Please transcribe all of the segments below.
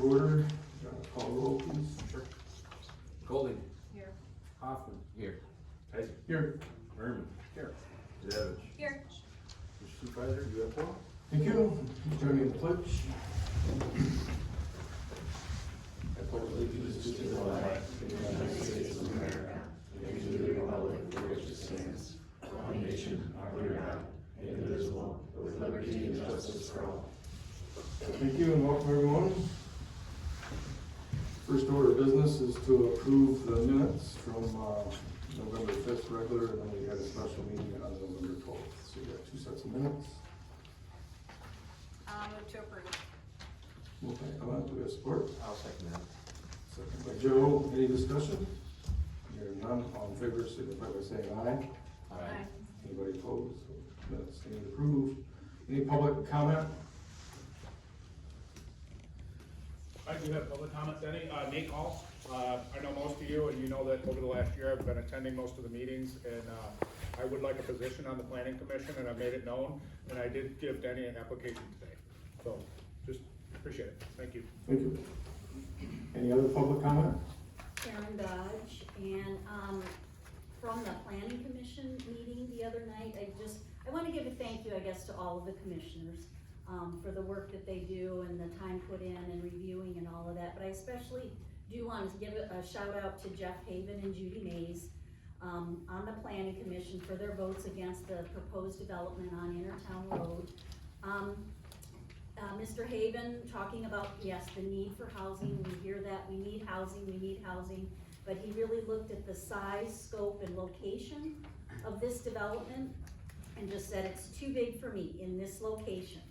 Order, call roll please. Sure. Golding. Here. Hoffman. Here. Tyson. Here. Merman. Here. Davich. Here. Mr. Supervisor, you have four? Thank you. Please join me in the pledge. I pledge allegiance to the flag of the United States of America and to the republic for which it stands, one nation, under God, indivisible, with liberty and justice for all. Thank you and welcome everyone. First order of business is to approve the minutes from November 5th regular, and then we had a special meeting on November 12th. So we got two sets of minutes. Move to approve. Moved by Ellen, do we have support? I'll second that. Second by Joe. Any discussion? Hearing none, all in favor, signify by saying aye. Aye. Anybody opposed? Minutes stand approved. Any public comment? I do have public comment, Denny. Nate Hall. I know most of you, and you know that over the last year I've been attending most of the meetings, and I would like a position on the planning commission, and I made it known, and I did give Denny an application today. So, just appreciate it. Thank you. Thank you. Any other public comment? Karen Dodge, and from the planning commission meeting the other night, I want to give a thank you, I guess, to all of the commissioners for the work that they do and the time put in and reviewing and all of that, but I especially do want to give a shout out to Jeff Haven and Judy Mays on the planning commission for their votes against the proposed development on Intertown Road. Mr. Haven talking about, yes, the need for housing, we hear that, we need housing, but he really looked at the size, scope, and location of this development and just said it's too big for me in this location.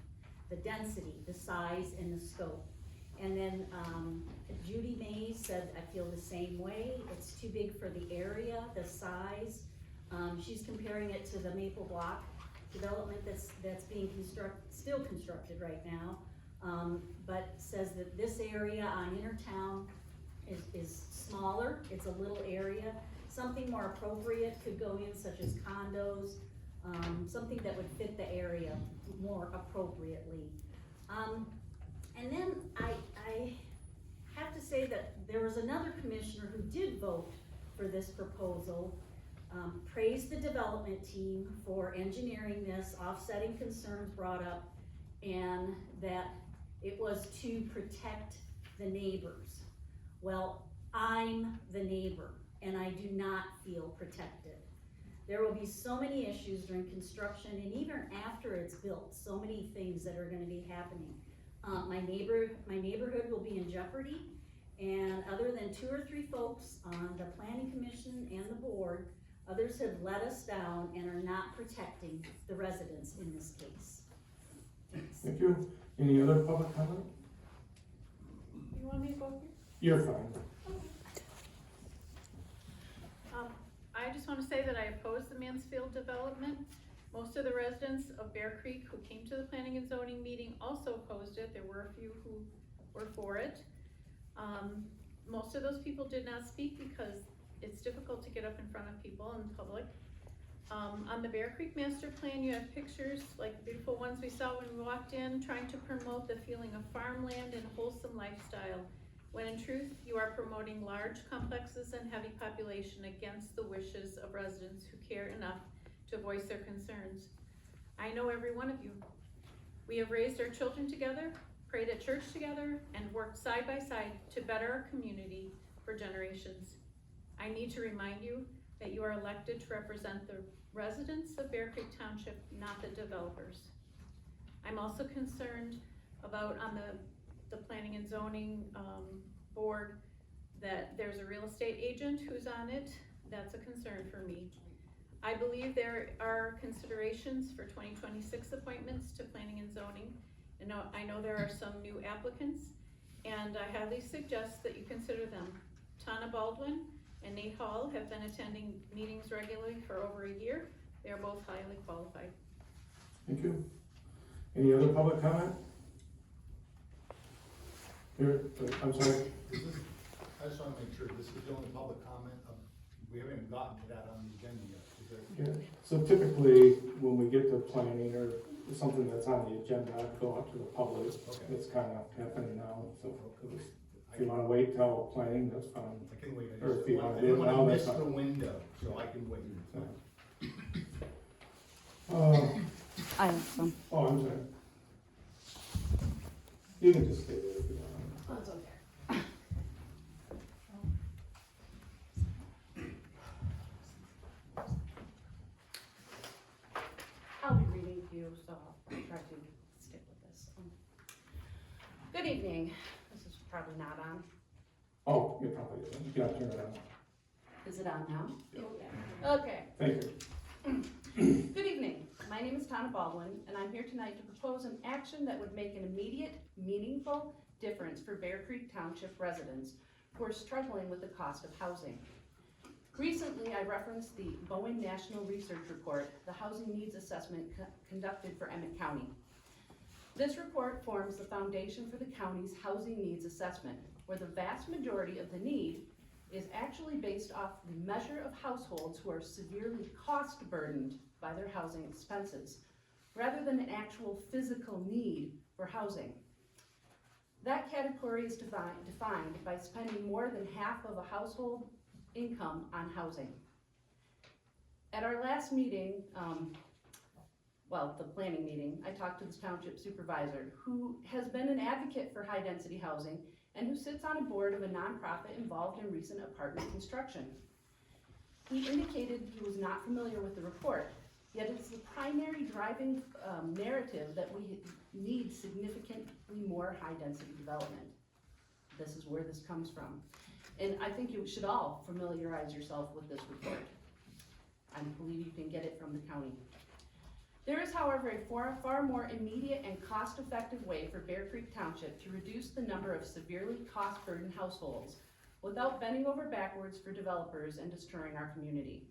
The density, the size, and the scope. And then Judy Mays said, I feel the same way, it's too big for the area, the size. She's comparing it to the Maple Block development that's being still constructed right now, but says that this area on Intertown is smaller, it's a little area. Something more appropriate could go in, such as condos, something that would fit the area more appropriately. And then I have to say that there was another commissioner who did vote for this proposal, praised the development team for engineering this, offsetting concerns brought up, and that it was to protect the neighbors. Well, I'm the neighbor, and I do not feel protected. There will be so many issues during construction and even after it's built, so many things that are gonna be happening. My neighborhood will be in jeopardy, and other than 2 or 3 folks on the planning commission and the board, others have let us down and are not protecting the residents in this case. Thanks. Thank you. Any other public comment? You want me to go here? You're fine. I just want to say that I oppose the Mansfield development. Most of the residents of Bear Creek who came to the planning and zoning meeting also opposed it. There were a few who were for it. Most of those people did not speak because it's difficult to get up in front of people in public. On the Bear Creek master plan, you have pictures like the beautiful ones we saw when we walked in, trying to promote the feeling of farmland and wholesome lifestyle, when in truth, you are promoting large complexes and heavy population against the wishes of residents who care enough to voice their concerns. I know every one of you. We have raised our children together, prayed at church together, and worked side by side to better our community for generations. I need to remind you that you are elected to represent the residents of Bear Creek Township, not the developers. I'm also concerned about on the planning and zoning board that there's a real estate agent who's on it. That's a concern for me. I believe there are considerations for 2026 appointments to planning and zoning. And I know there are some new applicants, and I highly suggest that you consider them. Tana Baldwin and Nate Hall have been attending meetings regularly for over a year. They are both highly qualified. Thank you. Any other public comment? Here, I'm sorry. I just want to make sure, this is the only public comment, we haven't even gotten to that on the agenda yet, is there? Yeah. So typically, when we get to planning or something that's on the agenda, go out to the public. Okay. It's kinda happening now, so if you wanna wait till planning, that's fine. I can wait, I Or just, if you I wanna didn't do it wanna now, miss that's the fine. window, so I can wait. I have some. Oh, I'm sorry. You can just stay there if you want. That's okay. I'll be reading to you, so I'll try to stick with this. Good evening. This is probably not on. Oh, it probably isn't. You gotta turn it on. Is it on now? Yeah. Okay. Thank you. Good evening. My name is Tana Baldwin, and I'm here tonight to propose an action that would make an immediate, meaningful difference for Bear Creek Township residents who are struggling with the cost of housing. Recently, I referenced the Bowen National Research Report, the Housing Needs Assessment conducted for Emmett County. This report forms the foundation for the county's housing needs assessment, where the vast majority of the need is actually based off the measure of households who are severely cost burdened by their housing expenses, rather than an actual physical need for housing. That category is defined by spending more than half of a household income on housing. At our last meeting, the planning meeting, I talked to the township supervisor, who has been an advocate for high-density housing and who sits on a board of a nonprofit involved in recent apartment construction. He indicated he was not familiar with the report, yet it's the primary driving narrative that we need significantly more high-density development. This is where this comes from. And I think you should all familiarize yourself with this report. I believe you can get it from the county. There is, however, a far more immediate and cost-effective way for Bear Creek Township to reduce the number of severely cost-burdened households without bending over backwards for developers and destroying our community.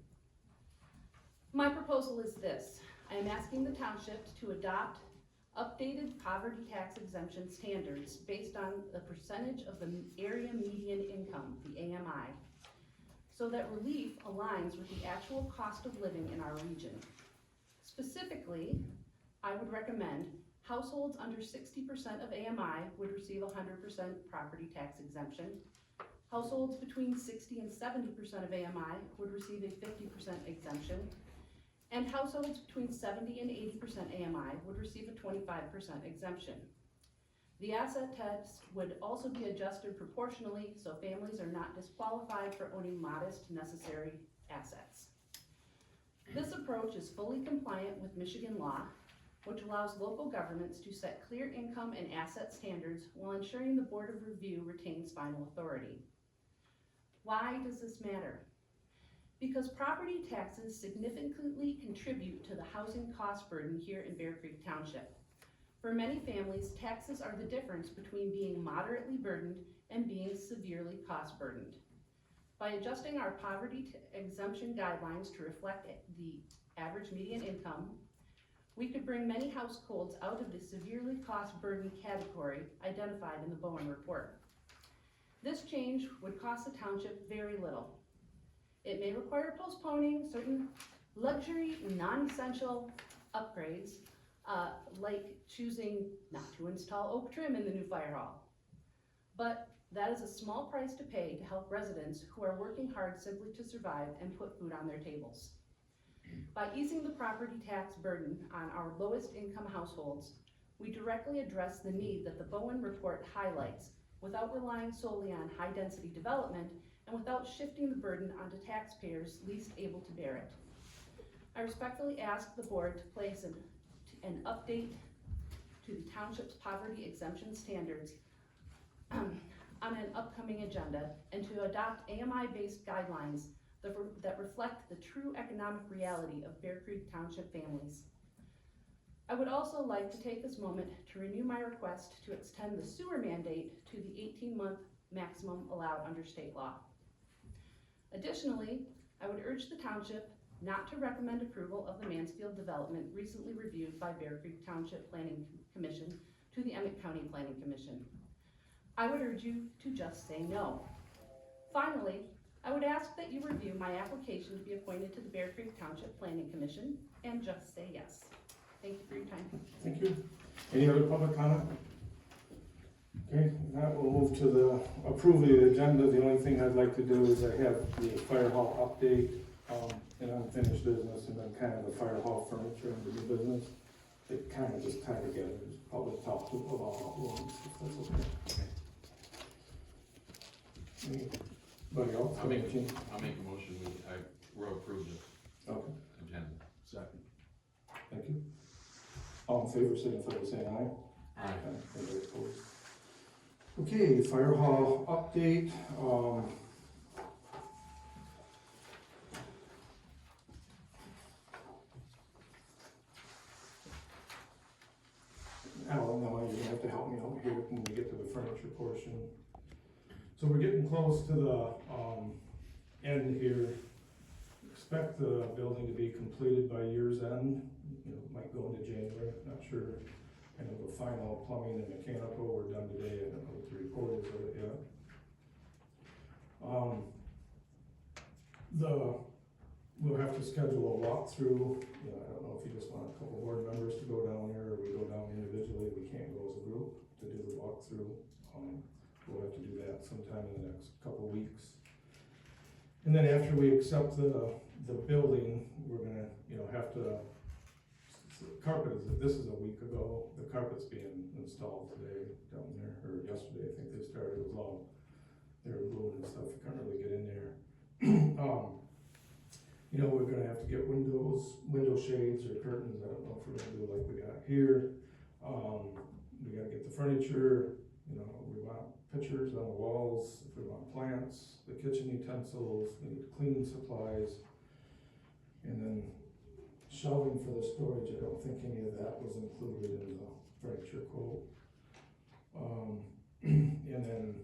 My proposal is this. I am asking the township to adopt updated poverty tax exemption standards based on the percentage of the area median income, the AMI, so that relief aligns with the actual cost of living in our region. Specifically, I would recommend households under 60% of AMI would receive 100% property tax exemption. Households between 60 and 70% of AMI would receive a 50% exemption. And households between 70 and 80% AMI would receive a 25% exemption. The asset test would also be adjusted proportionally so families are not disqualified for owning modest necessary assets. This approach is fully compliant with Michigan law, which allows local governments to set clear income and asset standards while ensuring the Board of Review retains final authority. Why does this matter? Because property taxes significantly contribute to the housing cost burden here in Bear Creek Township. For many families, taxes are the difference between being moderately burdened and being severely cost burdened. By adjusting our poverty exemption guidelines to reflect the average median income, we could bring many households out of the severely cost burdened category identified in the Bowen report. This change would cost the township very little. It may require postponing certain luxury, non-essential upgrades, like choosing not to install oak trim in the new fire hall. But that is a small price to pay to help residents who are working hard simply to survive and put food on their tables. By easing the property tax burden on our lowest income households, we directly address the need that the Bowen report highlights without relying solely on high density development and without shifting the burden onto taxpayers least able to bear it. I respectfully ask the board to place an update to the township's poverty exemption standards on an upcoming agenda and to adopt AMI-based guidelines that reflect the true economic reality of Bear Creek Township families. I would also like to take this moment to renew my request to extend the sewer mandate to the 18-month maximum allowed under state law. Additionally, I would urge the township not to recommend approval of the Mansfield development recently reviewed by Bear Creek Township Planning Commission to the Emmett County Planning Commission. I would urge you to just say no. Finally, I would ask that you review my application to be appointed to the Bear Creek Township Planning Commission and just say yes. Thank you for your time. Thank you. Any other public comment? Okay, now we'll move to the approval of the agenda. The only thing I'd like to do is I have the fire hall update, and unfinished business, and then kind of the fire hall furniture and the new business. They kind of just tie together, just probably talk to about all ones, if that's okay. Anybody else? I'll make a motion, we'll approve the Okay, agenda. Second. thank you. All in favor, signify by saying aye. Aye. Anybody opposed? Okay, fire hall update, Alan, now you're gonna have to help me out here when we get to the furniture portion. So we're getting close to the, end here. Expect the building to be completed by year's end, might go into January, not sure. Kind of the final plumbing and mechanical were done today, I don't know what the report is of it yet. We'll have to schedule a walkthrough, I don't know if you just want a couple board members to go down there, or we go down individually, we can't go as a group to do the walkthrough. We'll have to do that sometime in the next couple weeks. And then after we accept the building, we're gonna, have to, this is a week ago, the carpet's being installed today down there, or yesterday, I think they started, it was all, they were gluing and stuff, you can't really get in there. We're gonna have to get window shades or curtains, I don't know if we're gonna do like we got here. We gotta get the furniture, we want pictures on the walls, if we want plants, the kitchen utensils, we need cleaning supplies. And then shelving for the storage, I don't think any of that was included in the furniture quote. And then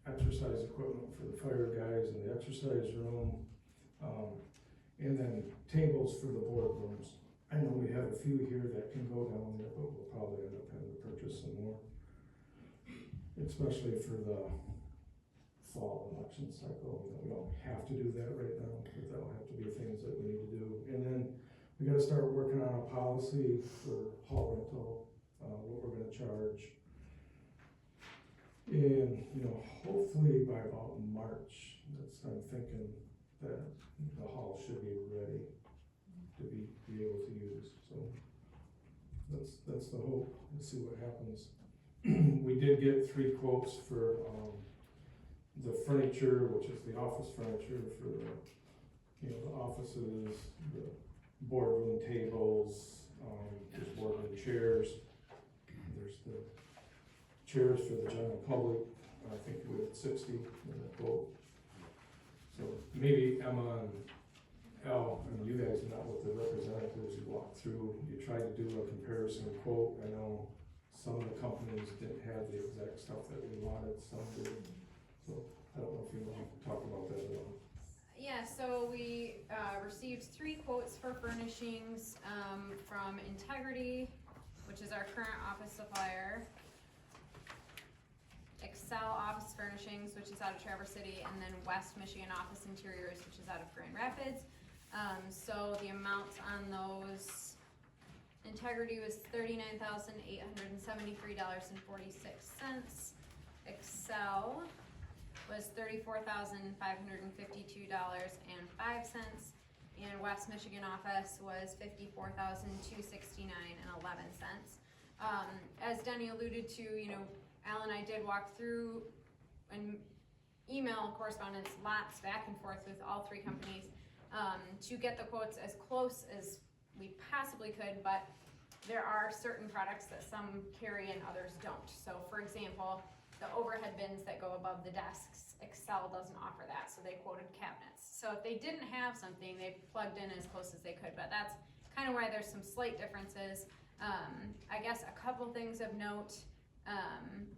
exercise equipment for the fire guys in the exercise room. And then tables for the boardrooms. I know we have a few here that can go down there, but we'll probably end up having to purchase some more. Especially for the fall election cycle, we don't have to do that right now, but that'll have to be things that we need to do. And then we gotta start working on a policy for hall rental, what we're gonna charge. And, hopefully by about March, I'm thinking that the hall should be ready to be able to use, so that's the hope. We'll see what happens. We did get 3 quotes for, the furniture, which is the office furniture for the offices, the boardroom tables, there's boardroom chairs. There's the chairs for the general public, I think we had 60 in the quote. So maybe Emma and Al, you guys met with the representatives, you walked through, you tried to do a comparison quote. I know some of the companies didn't have the exact stuff that we wanted, some did. So I don't know if you want to talk about that at all. Yeah, so we received 3 quotes for furnishings from Integrity, which is our current office supplier, Excel Office Furnishings, which is out of Traverse City, and then West Michigan Office Interiors, which is out of Grand Rapids. So the amounts on those, Integrity was $39,873.46. Excel was $34,552.05, and West Michigan Office was $54,269.11. As Denny alluded to, Al and I did walk through and email correspondence lots back and forth with all 3 companies to get the quotes as close as we possibly could, but there are certain products that some carry and others don't. So for example, the overhead bins that go above the desks, Excel doesn't offer that, so they quoted cabinets. So if they didn't have something, they plugged in as close as they could, but that's kind of why there's some slight differences. I guess a couple things of note,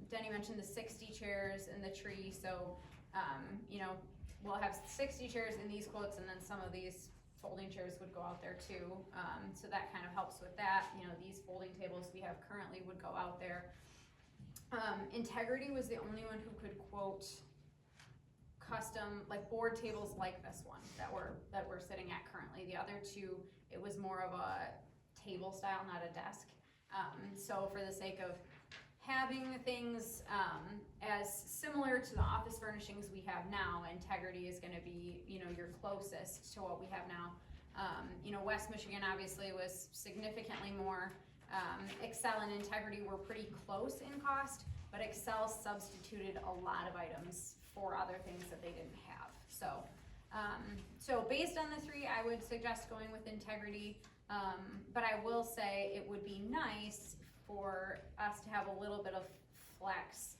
Denny mentioned the 60 chairs in the tree, so we'll have 60 chairs in these quotes, and then some of these folding chairs would go out there too, so that kind of helps with that. These folding tables we have currently would go out there. Integrity was the only one who could quote custom, like board tables like this one that we're sitting at currently. The other 2, it was more of a table style, not a desk. So for the sake of having things, as similar to the office furnishings we have now, Integrity is gonna be, you know, your closest to what we have now. You know, West Michigan obviously was significantly more. Excel and Integrity were pretty close in cost, but Excel substituted a lot of items for other things that they didn't have. So based on the three, I would suggest going with Integrity. But I will say it would be nice for us to have a little bit of flex.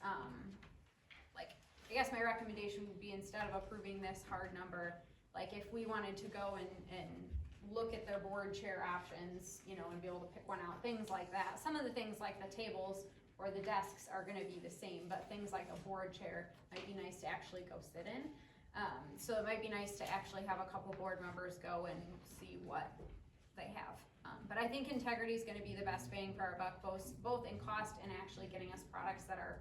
Like, I guess my recommendation would be, instead of approving this hard number, like if we wanted to go and look at their board chair options, you know, and be able to pick one out, things like that. Some of the things like the tables or the desks are gonna be the same, but things like a board chair might be nice to actually go sit in. So it might be nice to actually have a couple board members go and see what they have. But I think Integrity is gonna be the best bang for our buck, both in cost and actually getting us products that are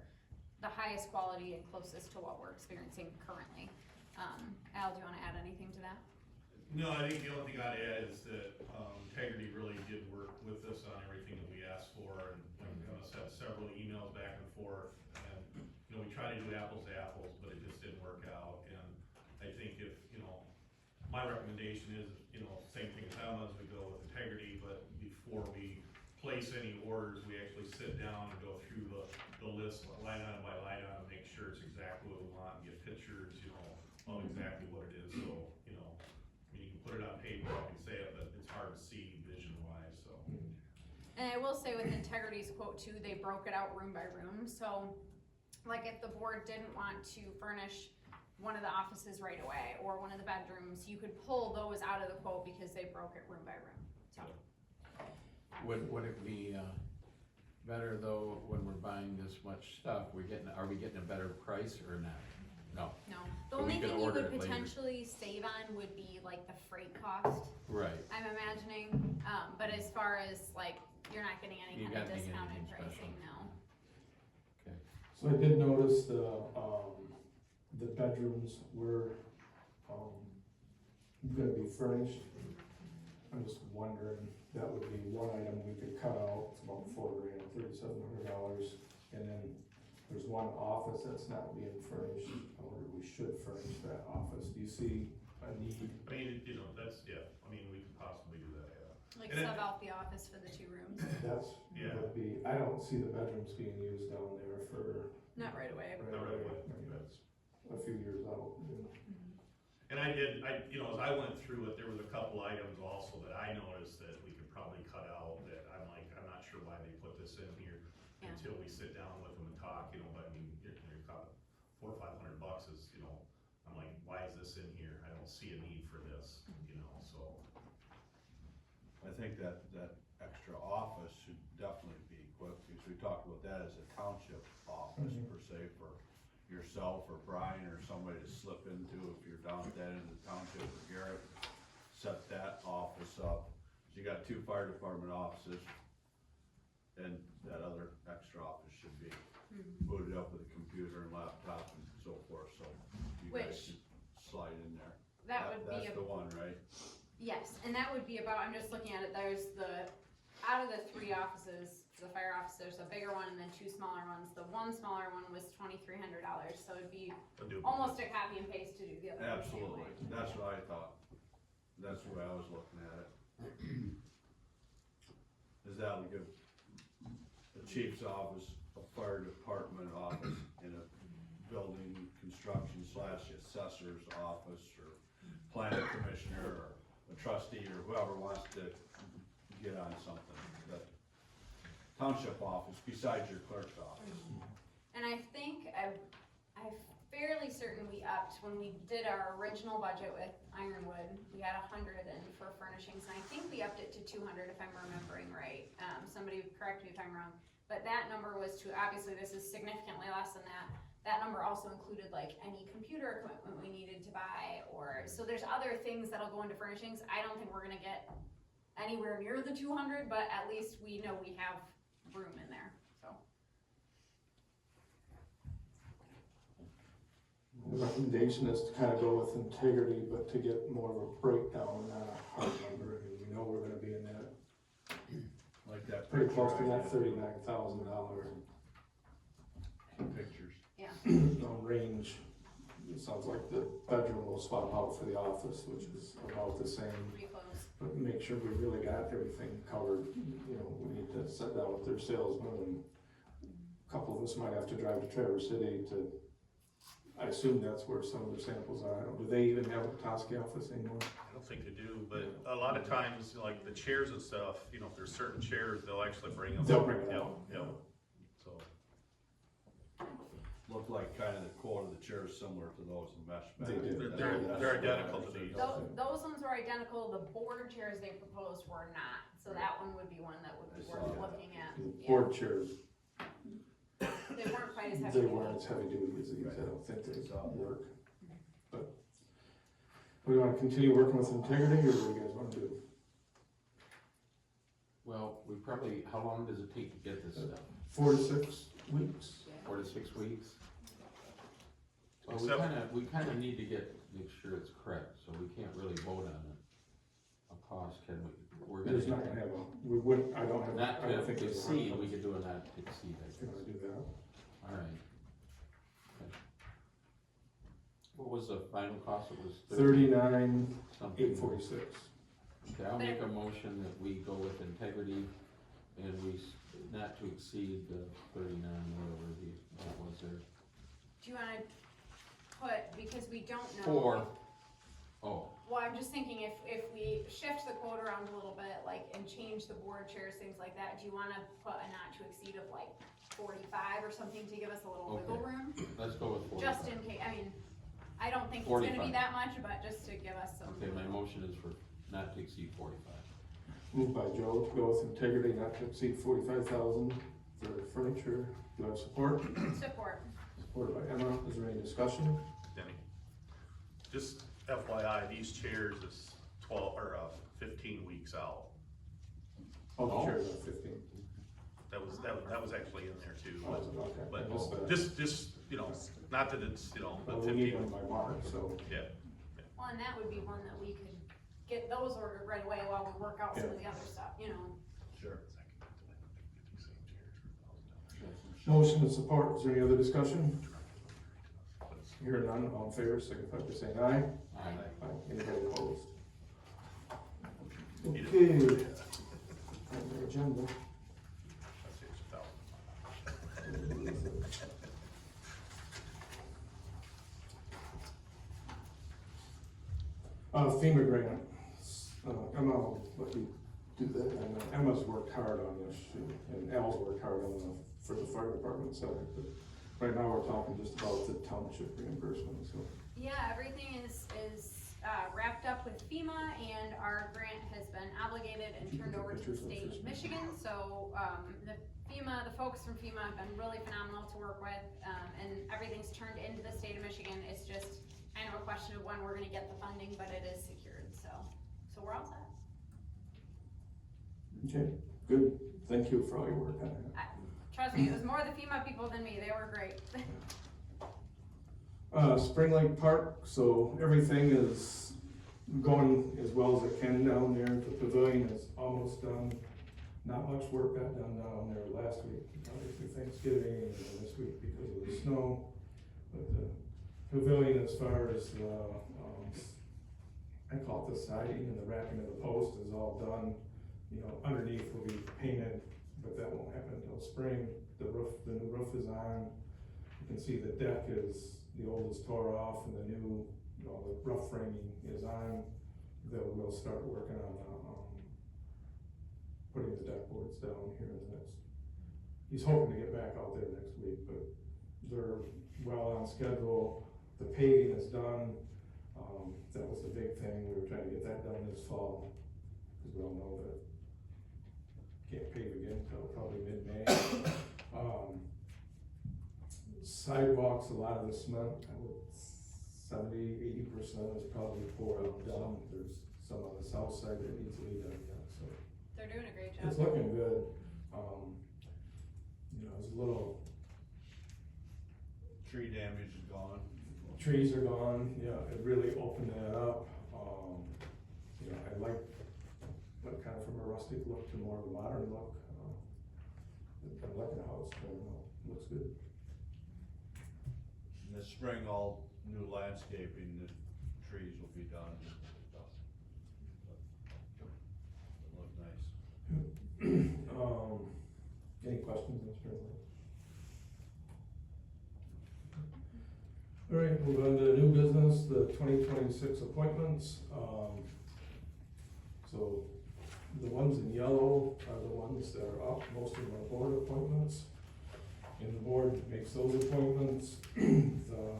the highest quality and closest to what we're experiencing currently. Al, do you wanna add anything to that? No, I think the only thing I'd add is that, Integrity really did work with us on everything that we asked for, and us had several emails back and forth, and, you know, we tried to do apples to apples, but it just didn't work out, and I think if, you know, my recommendation is, you know, same thing as Emma's, we go with Integrity, but before we place any orders, we actually sit down and go through the list line item by line item, make sure it's exactly what we want, and get pictures, you know, of exactly what it is, so, you know, I mean, you can put it on paper, you can say it, but it's hard to see vision wise, so. And I will say with Integrity's quote too, they broke it out room by room, so like if the board didn't want to furnish one of the offices right away, or one of the bedrooms, you could pull those out of the quote because they broke it room by room, so. Would it be, better though, when we're buying this much stuff, are we getting a better price or not? No. No, the So we only could thing you order would it later. potentially save on would be like the freight cost, Right. I'm imagining, but as far as like, you're not getting any You're kind of not getting discounted anything special. pricing, no. Okay. So I did notice the bedrooms were, gonna be furnished. I'm just wondering, that would be one item we could cut out, it's about $4,000, $3,700. And then there's one office that's not being furnished, or we should furnish that office. Do you see a need? I mean, you know, that's, yeah, I mean, we could possibly do that, yeah. Like And it- sub out the office for the 2 rooms, That's, Yeah. would be, I don't see the bedrooms being used down there for. not right away. Not right away. I mean, that's a few years out. And you know, as I went through it, there was a couple items also that I noticed that we could probably cut out, that I'm like, I'm not sure why they put this in here Yeah. until we sit down with them and talk, you know, but I mean, you're $400 or $500 is, you know, I'm like, why is this in here? I don't see a need for this, you know, so. I think that extra office should definitely be equipped, because we talked about that as a township office per se, for yourself or Brian or somebody to slip into if you're down at that end of the township, or Garrett, set that office up. So you got 2 fire department offices, and that other extra office should be booted up with a computer and laptop and so forth, so you guys Which- should slide in there. That would be That's the one, right? Yes, and that would be about, I'm just looking at it, there's out of the 3 offices, the fire office, there's a bigger one and then 2 smaller ones. The one smaller one was $2,300, so it'd be I'll do- almost a copy and paste to do the other one the same Absolutely, way. that's what I thought, that's the way I was looking at it. Is that would give the chief's office, a fire department office, and a building construction / assessor's office, or planning commissioner, or a trustee, or whoever wants to get on something, but township office besides your clerk's office. And I think, I'm fairly certain we upped, when we did our original budget with Ironwood, we had 100 in for furnishings, and I think we upped it to 200 if I'm remembering right. Somebody correct me if I'm wrong, but that number was obviously this is significantly less than that. That number also included like any computer equipment we needed to buy, or, so there's other things that'll go into furnishings. I don't think we're gonna get anywhere near the 200, but at least we know we have room in there, so. The recommendation is to kind of go with Integrity, but to get more of a breakdown, not a hard number. I mean, we know we're gonna be in that that pretty close to picture I that did. $39,000 Pictures. range. It sounds like the bedroom will swap out for the office, which is about the same. Pretty close. But make sure we really got everything covered, you know, we need to sit down with their salesman, and a couple of us might have to drive to Traverse City to, I assume that's where some of their samples are. I don't, do they even have a Petoskey office anymore? I don't think they do, but a lot of times, like the chairs and stuff, you know, if there's certain chairs, they'll actually bring them. They'll bring it Yep, out. yep. So, Looked like kind of the quote of the chairs similar to those in mesh. They did. they're identical to these. Those ones were identical, the board chairs they proposed were not, so that one would be one that would be I worth saw that. looking at. The Yeah. board chairs, They weren't quite as heavy. they weren't as heavy duty as these, I don't think they work. But, we wanna continue working with integrity, or what do you guys wanna do? Well, we probably, how long does it take to get this stuff? 4 to 6 weeks? 4 to 6 weeks? Well, Except- we kinda need to make sure it's correct, so we can't really vote on it. A cost, can we? We're There's gonna, not gonna have a, we wouldn't, I don't have, not I don't to think there's a exceed, hard we could do a not to exceed, I if you guess. wanna do that. Alright. Okay. What was the final cost? It was 39, something. 846. Okay, I'll make a motion that we go with integrity and not to exceed the 39, whatever that was there. Do you wanna put, because we don't know. 4. Oh, Well, I'm just thinking if we shift the quote around a little bit, like, and change the board chairs, things like that, do you wanna put a not to exceed of like 45 or something to give us a little wiggle Okay. room? let's go with 45. Just in case, I mean, I don't think it's gonna 45. be that much, but just to give us some. Okay, my motion is for not to exceed 45. Moved by Joe to go with integrity not to exceed 45,000 for furniture. Do I have support? Support. Supported by Emma. Is there any discussion? Denny. Just FYI, these chairs is 12, or 15 weeks out. Oh, the Oh. chairs are 15. That was actually in there too, Oh, is it? Okay. but I missed that. just, you know, not that it's, you know, Well, but we need 15, one by March, so. yeah. Well, and that would be one that we could get those ordered right away while we work out some of the Yeah. other stuff, you know? Sure. Motion and support. Is there any other discussion? Hearing none, all in favor, signify by saying aye. Aye. Aye. Anybody opposed? Okay. On the agenda. That's $1,000. FEMA grant. Emma, I'll let you do that. And Emma's worked hard on this, and Al's worked hard on for the fire department side. But right now, we're talking just about the township reimbursement, so. Yeah, everything is wrapped up with FEMA, and our grant has been obligated and turned over to the state of Michigan, so, the folks from FEMA have been really phenomenal to work with, and everything's turned into the state of Michigan. It's just kind of a question of when we're gonna get the funding, but it is secured, so we're all set. Okay, good. Thank you for all your work on that. Trust me, it was more the FEMA people than me, they were great. Spring Lake Park, so everything is going as well as it can down there. The pavilion is almost done. Not much work got done down there last week, obviously Thanksgiving, and then this week because of the snow. But the pavilion, as far as I call it the siding and the wrapping of the post, is all done. You know, underneath will be painted, but that won't happen until spring. The new roof is on. You can see the deck the old is tore off, and the new, the rough framing is on. We'll start working on putting the deck boards down here in the next. He's hoping to get back out there next week, but they're well on schedule. The paving is done. That was the big thing. We were trying to get that done this fall, because we all know that can't pave again until probably mid-May. Sidewalks, a lot of the cement, 70–80% is probably poured out done. There's some on the south side that needs to be done yet, so. They're doing a great job. It's looking good. It's a little, Tree damage is gone. trees are gone, it really opened that up. I like, went kind of from a rustic look to more of a modern look. I'm liking the house, I don't know, looks good. In the spring, all new landscaping, the trees will be done. It'll look nice. Any questions, Mr. President? All right, move on to new business, the 2026 appointments. So the ones in yellow are the ones that are up, most of them are board appointments. And the board makes those appointments. The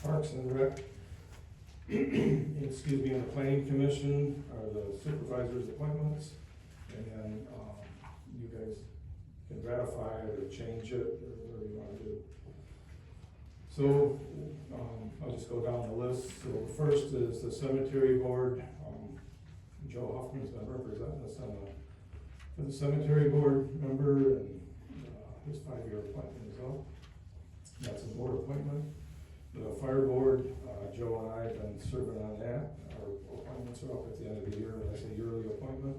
Parks and Rec, excuse me, and the Planning Commission are the supervisors' appointments. And then, you guys can ratify it or change it, or whatever you wanna do. So, I'll just go down the list. So the first is the cemetery board. Joe Huffman's been representing us on for the cemetery board member, and, his 5-year appointment is up. That's a board appointment. The fire board, Joe and I have been serving on that. Our appointments are up at the end of the year, that's a yearly appointment.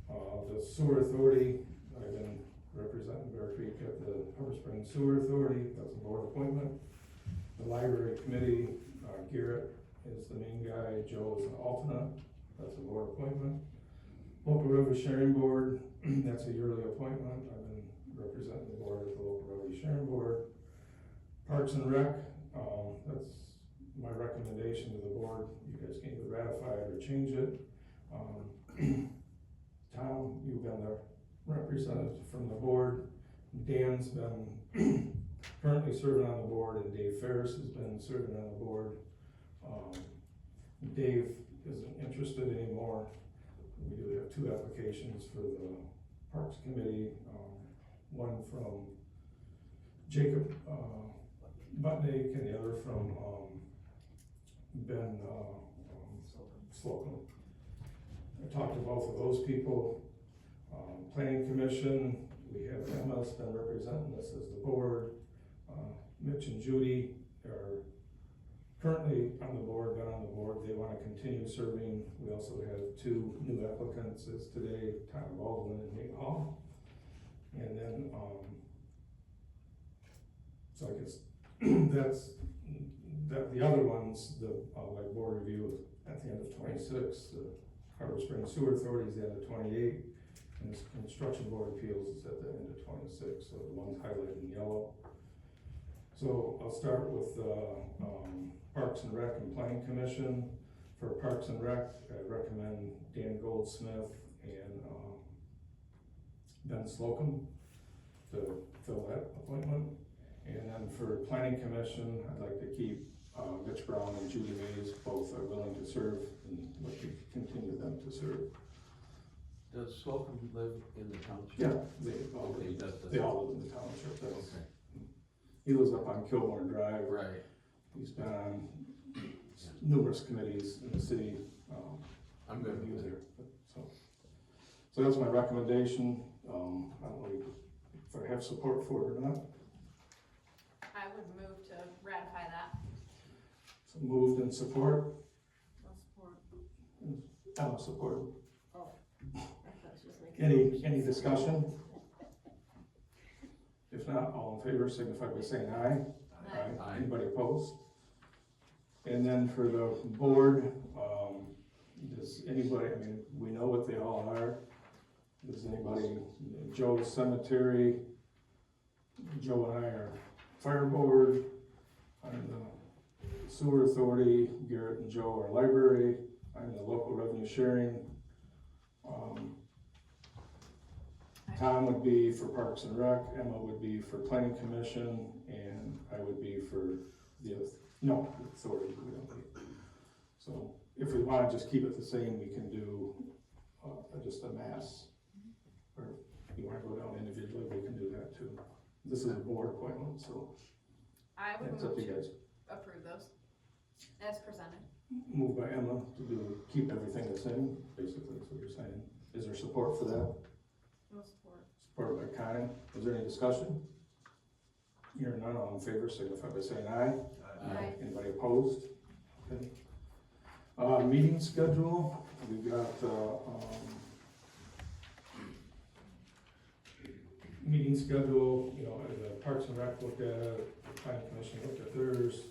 The sewer authority, I've been representing Bear Creek at the Harbor Springs Sewer Authority, that's a board appointment. The library committee, Garrett is the main guy, Joe is an alternate, that's a board appointment. Local revenue sharing board, that's a yearly appointment, I've been representing the board at the local revenue sharing board. Parks and Rec, that's my recommendation to the board, you guys can either ratify it or change it. Tom, you've been the representative from the board. Dan's been currently serving on the board, and Dave Ferris has been serving on the board. Dave isn't interested anymore. We do have 2 applications for the Parks Committee, one from Jacob Butnick and the other from Ben Slocum. I talked to both of those people. Planning Commission, we have Emma's been representing us as the board. Mitch and Judy are currently on the board, been on the board, they want to continue serving. We also have 2 new applicants as today, Tom Baldwin and Nate Hall. And then, so I guess the other ones, like board review at the end of 26, the Harbor Springs Sewer Authority is the end of 28, and this Construction Board Appeals is at the end of 26, so the one's highlighted in yellow. So I'll start with Parks and Rec and Planning Commission. For Parks and Rec, I recommend Dan Goldsmith and Ben Slocum to fill that appointment. And then for Planning Commission, I'd like to keep Mitch Brown and Judy Mays, both are willing to serve, and like to continue them to serve. Does Slocum live in the township? Yeah, they all live in the township. Okay. He lives up on Kilmore Drive. Right. He's been on numerous committees in the city. I'm good. He was there. So that's my recommendation. I don't know if I have support for it or not. I would move to ratify that. So moved and support. I'll support. Support. Oh. I thought she was making Any discussion? If not, all in favor signify by saying aye. Aye. Anybody opposed? And then for the board, does anybody, I mean, we know what they all are. Does anybody, Joe's Cemetery, Joe and I are Fire Board, I'm the Sewer Authority, Garrett and Joe are Library, I'm the Local Revenue Sharing. Tom would be for Parks and Rec, Emma would be for Planning Commission, and I would be for the authority. We don't need. So if we want to just keep it the same, we can do just a mass. Or if you want to go down individually, we can do that too. This is a board appointment, so I would it's move up to you guys. approve those as presented. Moved by Emma to keep everything the same, basically, is what you're saying. Is there support for that? No support. Support by Connie. Is there any discussion? Hearing none, all in favor, signify by saying aye. Aye. Anybody opposed? Okay. Meeting schedule, we've got, meeting schedule, you know, the Parks and Rec looked at it, the Planning Commission looked at theirs.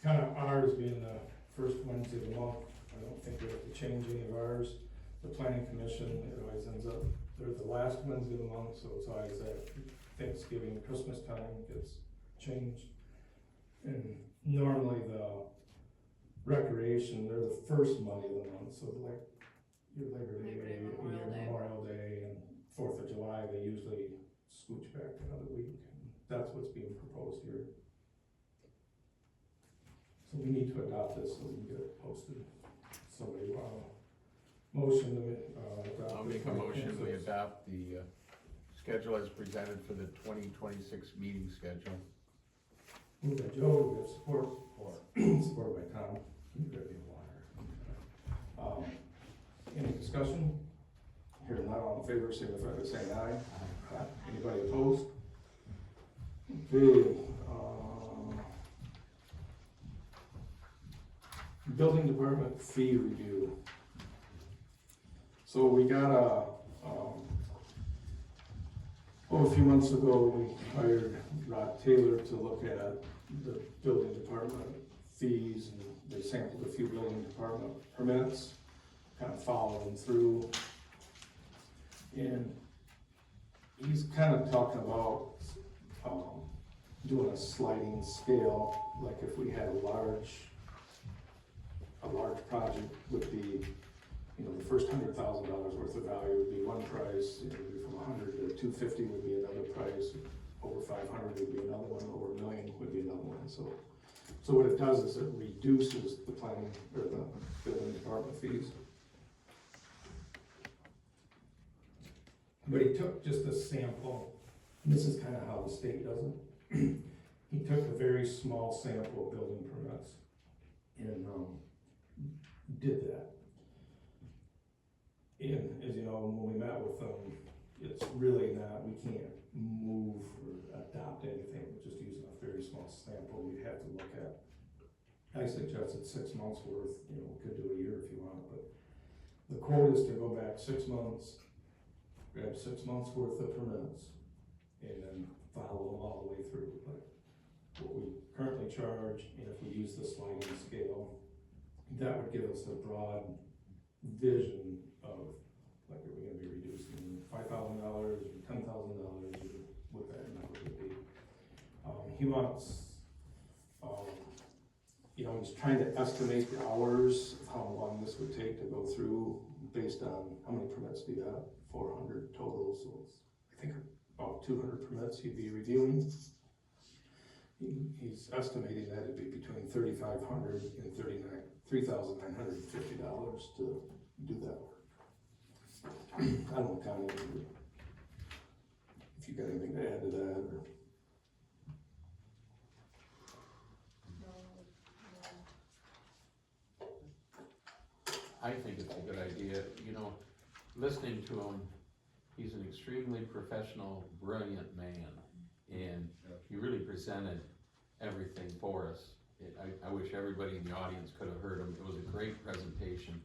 Kind of ours being the first Wednesday of the month, I don't think we have to change any of ours. The Planning Commission, it always ends up, they're the last Wednesday of the month, so it's always at Thanksgiving, Christmas time gets changed. And normally the recreation, they're the first Monday of the month, so like your Labor Day, Labor Day, your Memorial Day. Memorial Day, and 4th of July, they usually scooch back another week. That's what's being proposed here. So we need to adopt this so we can get it posted. Somebody, motion to, adopt. I'll make a motion, we adopt the schedule as presented for the 2026 meeting schedule. Moved by Joe, we have support. Supported by Tom. You grab me a water. Any discussion? Hearing none, all in favor, signify by saying aye. Aye. Anybody opposed? Okay, building department fee review. So we got a few months ago, we hired Rod Taylor to look at the building department fees, and they sampled a few building department permits, kind of followed them through. And he's kind of talking about doing a sliding scale, like if we had a large project would be, you know, the first $100,000 worth of value would be one price, it would be from 100 to 250 would be another price, over 500 would be another one, over $1 million would be another one. So what it does is it reduces the planning, or the building department fees. But he took just a sample, and this is kind of how the state does it. He took a very small sample of building permits and did that. And as you know, when we met with them, it's really not, we can't move or adopt anything, we're just using a very small sample we'd have to look at. I suggested 6 months worth, you know, we could do a year if you want, but the quote is to go back 6 months, grab 6 months worth of permits, and then follow them all the way through. But what we currently charge, and if we use the sliding scale, that would give us a broad vision of, like, are we gonna be reducing $5,000 or $10,000 or what that number would be. He wants, you know, he's trying to estimate the hours of how long this would take to go through based on how many permits do you have? 400 total, so it's, I think about 200 permits he'd be reviewing. He's estimating that it'd be between $3,500 and $3,950 to do that work. I don't know, Connie, if you got anything to add to that, or. I think it's a good idea, you know, listening to him, he's an extremely professional, brilliant man, and he really presented everything for us. I wish everybody in the audience could have heard him, it was a great presentation.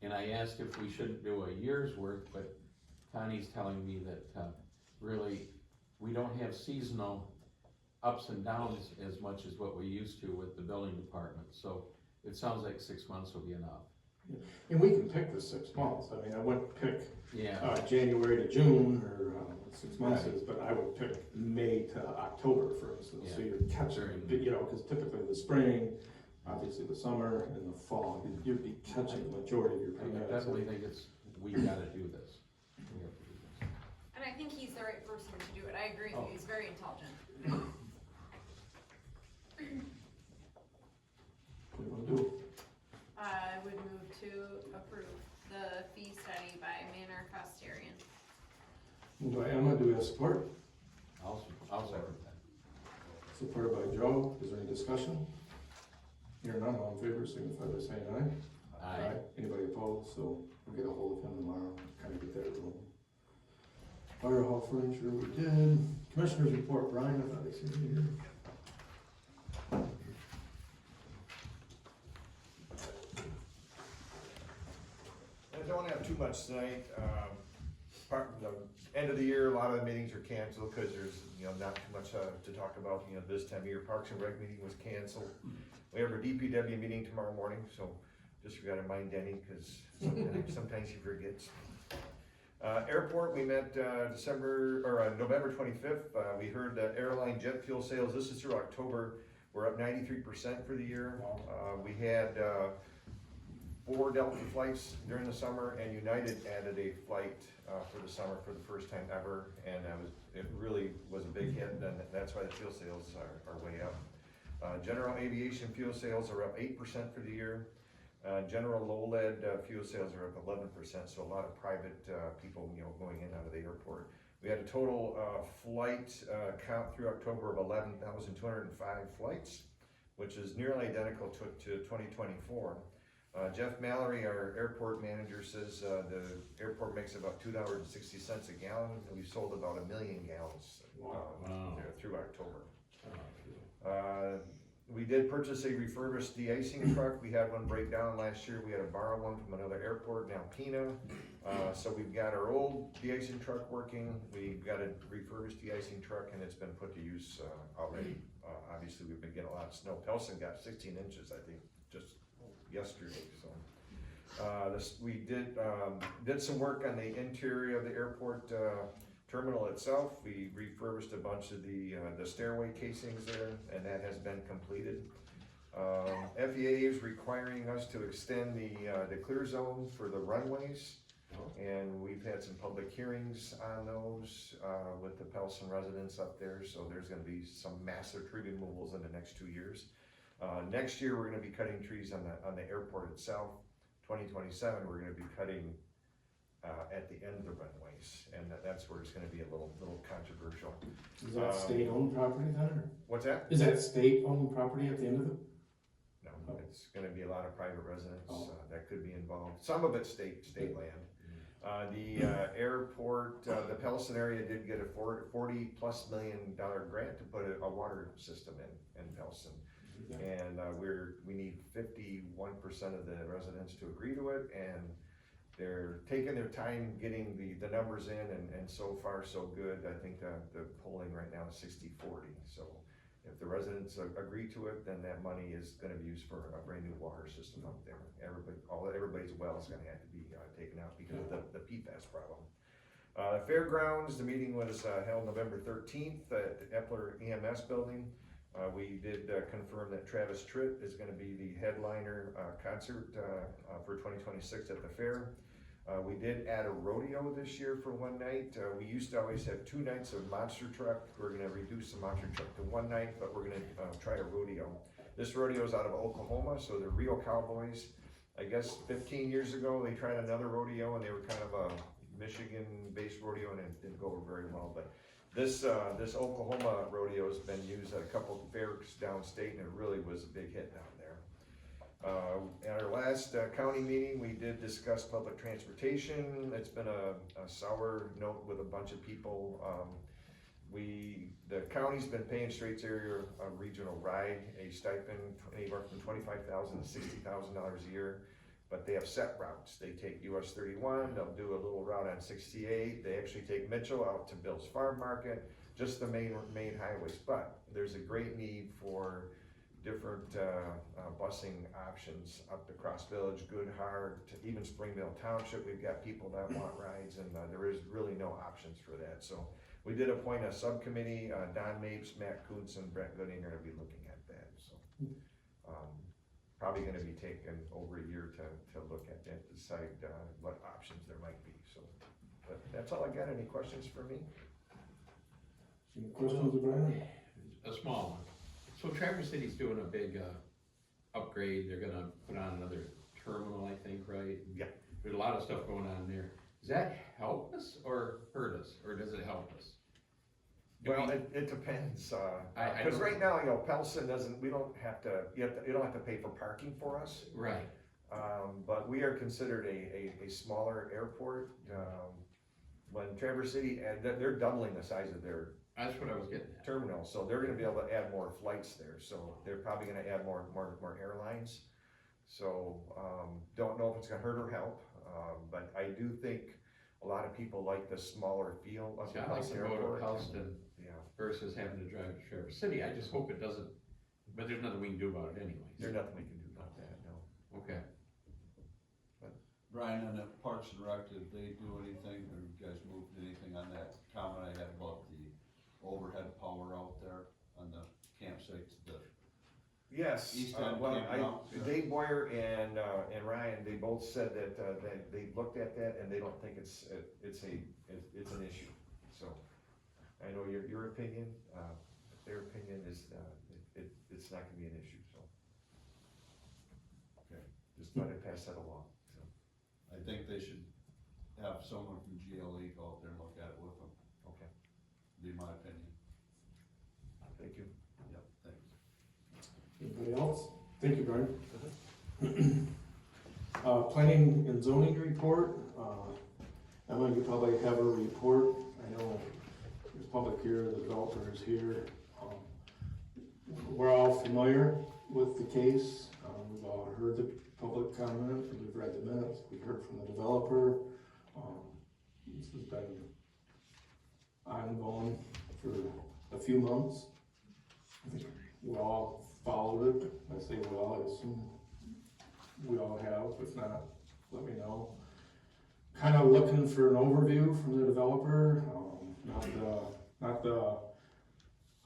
And I asked if we shouldn't do a year's worth, but Connie's telling me that really, we don't have seasonal ups and downs as much as what we used to with the building department, so it sounds like 6 months will be enough. And we can pick the 6 months, I mean, I wouldn't pick Yeah, January to June, or 6 months is, but I would pick May to October, for instance, so Yeah. you're catching, you know, because typically the spring, obviously the summer, and the fall, you'd be catching the majority of your I permits. definitely think we gotta do this. We have to do this. And I think he's the right person to do it, I agree with you, he's very intelligent. What do you want to do? I would move to approve the fee study by Manor Costarian. Moved by Emma, do we have support? I'll second that. Supported by Joe, is there any discussion? Hearing none, all in favor, signify by saying aye. Aye. Anybody opposed? So we'll get a hold of him tomorrow, kind of get that going. Fire hall furniture, we did. Commissioners report, Brian, I thought I seen you here. I don't have too much tonight. the end of the year, a lot of the meetings are canceled, cause there's, not too much, to talk about, this time of year. Parks and Rec meeting was canceled. We have our DPW meeting tomorrow morning, so just gotta mind Denny, cause sometimes he forgets. Airport, we met, November 25th, we heard that airline jet fuel sales, this is through October, we're up 93% for the year. We had, 4 Delta flights during the summer, and United added a flight, for the summer for the first time ever, and it really was a big hit, and that's why the fuel sales are way up. General aviation fuel sales are up 8% for the year. General low lead fuel sales are up 11%, so a lot of private people, going in and out of the airport. We had a total flight count through October of 11,205 flights, which is nearly identical to 2024. Jeff Mallory, our airport manager, says the airport makes about $2.60 a gallon, and we've sold about 1 million gallons through October. We did purchase a refurbished de-icing truck. We had one break down last year. We had to borrow one from another airport in Alpena. So we've got our old de-icing truck working. We've got a refurbished de-icing truck, and it's been put to use already. Obviously, we've been getting a lot of snow. Pelson got 16 inches, I think, just yesterday. So we did some work on the interior of the airport terminal itself. We refurbished a bunch of the stairway casings there, and that has been completed. FAA is requiring us to extend the clear zone for the runways, and we've had some public hearings on those with the Pelson residents up there, so there's gonna be some massive tree removals in the next 2 years. Next year, we're gonna be cutting trees on the airport itself. 2027, we're gonna be cutting at the end of the runways, and that's where it's gonna be a little controversial. Is that state-owned property then, or? What's that? Is that state-owned property at the end of it? No, it's gonna be a lot of private residents that could be involved. Some of it's state land. The airport, the Pelson area did get a $40+ million grant to put a water system in Pelson. And we need 51% of the residents to agree to it, and they're taking their time getting the numbers in, and so far so good. I think the polling right now is 60-40. So if the residents agree to it, then that money is gonna be used for a brand new water system up there. Everybody's well is gonna have to be taken out because of the PFAS problem. Fairgrounds, the meeting was held November 13th at the Epler EMS building. We did confirm that Travis Tritt is gonna be the headliner concert for 2026 at the fair. We did add a rodeo this year for one night. We used to always have 2 nights of monster truck. We're gonna reduce the monster truck to 1 night, but we're gonna try a rodeo. This rodeo is out of Oklahoma, so they're real cowboys. I guess 15 years ago, they tried another rodeo, and they were kind of a Michigan-based rodeo, and it didn't go over very well. But this Oklahoma rodeo has been used at a couple of fairs downstate, and it really was a big hit down there. At our last county meeting, we did discuss public transportation. It's been a sour note with a bunch of people. The county's been paying Straits Area Regional Ride a stipend anywhere from $25,000 to $60,000 a year, but they have set routes. They take US 31, they'll do a little route on 68, they actually take Mitchell out to Bill's Farm Market, just the main highways. But there's a great need for different busing options up to Cross Village, Goodhart, even Springville Township. We've got people that want rides, and there is really no options for that. So we did appoint a subcommittee. Don Mapes, Matt Kuntz, and Brett Gooding are gonna be looking at that. So probably gonna be taking over a year to look at that, decide what options there might be. So, but that's all I got. Any questions for me? Any questions, Brian? A small one. So Traverse City's doing a big upgrade. They're gonna put on another terminal, I think, right? Yeah. There's a lot of stuff going on there. Does that help us or hurt us, or does it help us? Well, it depends, cause right now, Pelson doesn't, you don't have to pay for parking for us. Right. But we are considered a smaller airport. When Traverse City, they're doubling the size of their That's what I was getting at. terminal, so they're gonna be able to add more flights there, so they're probably gonna add more airlines. So, don't know if it's gonna hurt or help, but I do think a lot of people like the smaller feel of See, the I like Houston to go Airport. to Houston Yeah, versus having to drive to Traverse City, I just hope it doesn't, but there's nothing we can do about it anyways. there's nothing we can do about that, no. Okay. Brian, on the Parks and Rec, did they do anything, or you guys moved anything on that comment I had about the overhead power out there on the campsites, the Yes, East End well, campground? Dave Boyer and Ryan, they both said that, they looked at that and they don't think it's an issue, so. I know your opinion, their opinion is, it's not gonna be an issue, so. Okay. Just thought I'd pass that along, so. I think they should have someone from GLE go out there and look at it with them, Okay, be my opinion. thank you. Yep, thanks. Anybody else? Thank you, Brian. Planning and zoning report, Emma, you probably have a report, I know there's public here, the developer is here. We're all familiar with the case, we've all heard the public comment, we've read the minutes, we heard from the developer. This has been ongoing for a few months. I think we all followed it. I say we all, I assume we all have. If not, let me know. Kind of looking for an overview from the developer, not the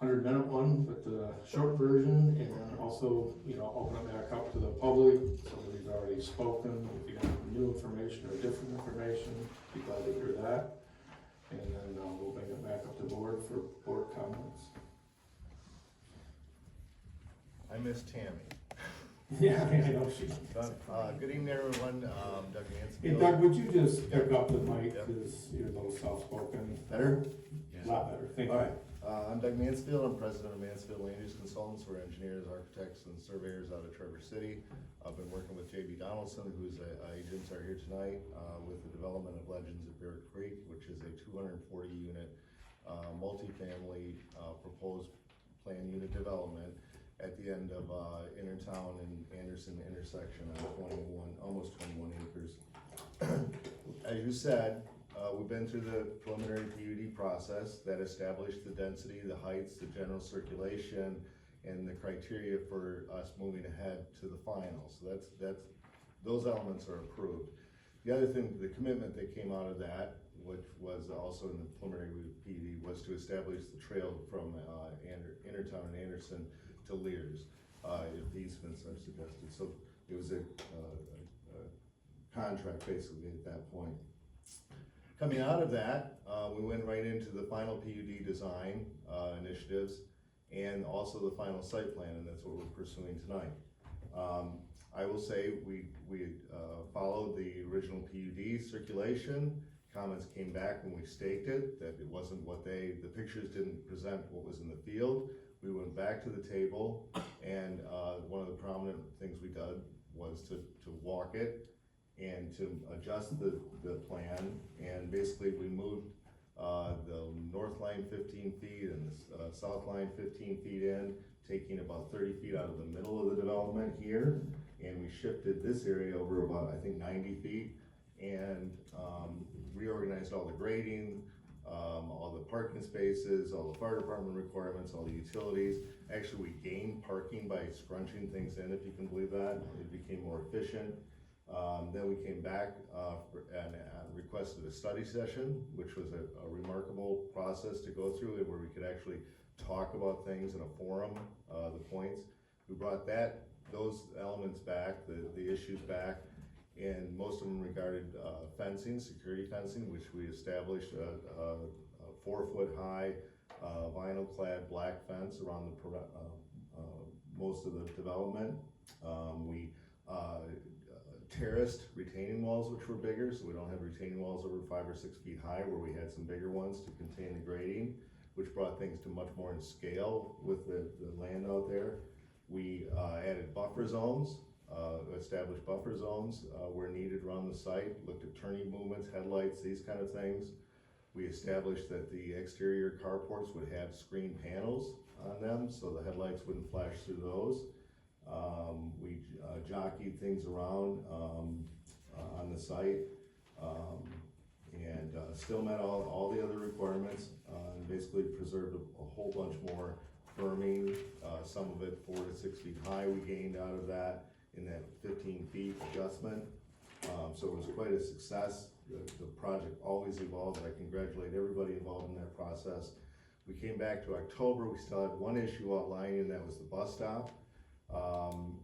100-minute one, but the short version, and also, open it back up to the public. Somebody's already spoken. If you have new information or different information, be glad to hear that. And then we'll bring it back up to board for board comments. I miss Tammy. Yeah, I know she. Good evening, everyone. Doug Hey Mansfield. Doug, would you just pick up the mic, because you're a little soft-spoken? Better? A lot better, thank you. All right. I'm Doug Mansfield. I'm president of Mansfield Land Use Consultants. We're engineers, architects, and surveyors out of Traverse City. I've been working with JB Donaldson, who's agents are here tonight, with the development of Legends at Bear Creek, which is a 240-unit multifamily proposed plan unit development at the end of Intertown and Anderson intersection on almost 21 acres. As you said, we've been through the preliminary PUD process that established the density, the heights, the general circulation, and the criteria for us moving ahead to the final. So those elements are approved. The other thing, the commitment that came out of that, which was also in the preliminary PUD, was to establish the trail from Intertown and Anderson to Lears, if the easements are suggested. So it was a contract basically at that point. Coming out of that, we went right into the final PUD design initiatives and also the final site plan, and that's what we're pursuing tonight. I will say we followed the original PUD circulation. Comments came back when we staked it, that it wasn't the pictures didn't present what was in the field. We went back to the table, and one of the prominent things we did was to walk it and to adjust the plan, and basically we moved the north line 15 feet and the south line 15 feet in, taking about 30 feet out of the middle of the development here, and we shifted this area over about, I think, 90 feet, and reorganized all the grading, all the parking spaces, all the fire department requirements, all the utilities. Actually, we gained parking by scrunching things in, if you can believe that. It became more efficient. Then we came back and requested a study session, which was a remarkable process to go through, where we could actually talk about things in a forum, the points. We brought those elements back, the issues back, and most of them regarded fencing, security fencing, which we established a 4-foot high vinyl clad black fence around most of the development. We terraced retaining walls, which were bigger, so we don't have retaining walls over 5 or 6 feet high, where we had some bigger ones to contain the grading, which brought things to much more in scale with the land out there. We added buffer zones, established buffer zones where needed around the site, looked at turning movements, headlights, these kind of things. We established that the exterior carports would have screen panels on them, so the headlights wouldn't flash through those. We jockeyed things around on the site, and, still met all the other requirements, and basically preserved a whole bunch more berming, some of it 4 to 6 feet high we gained out of that in that 15 feet adjustment. So it was quite a success. The project always evolves. I congratulate everybody involved in that process. We came back to October, we still had one issue outlying, and that was the bus stop.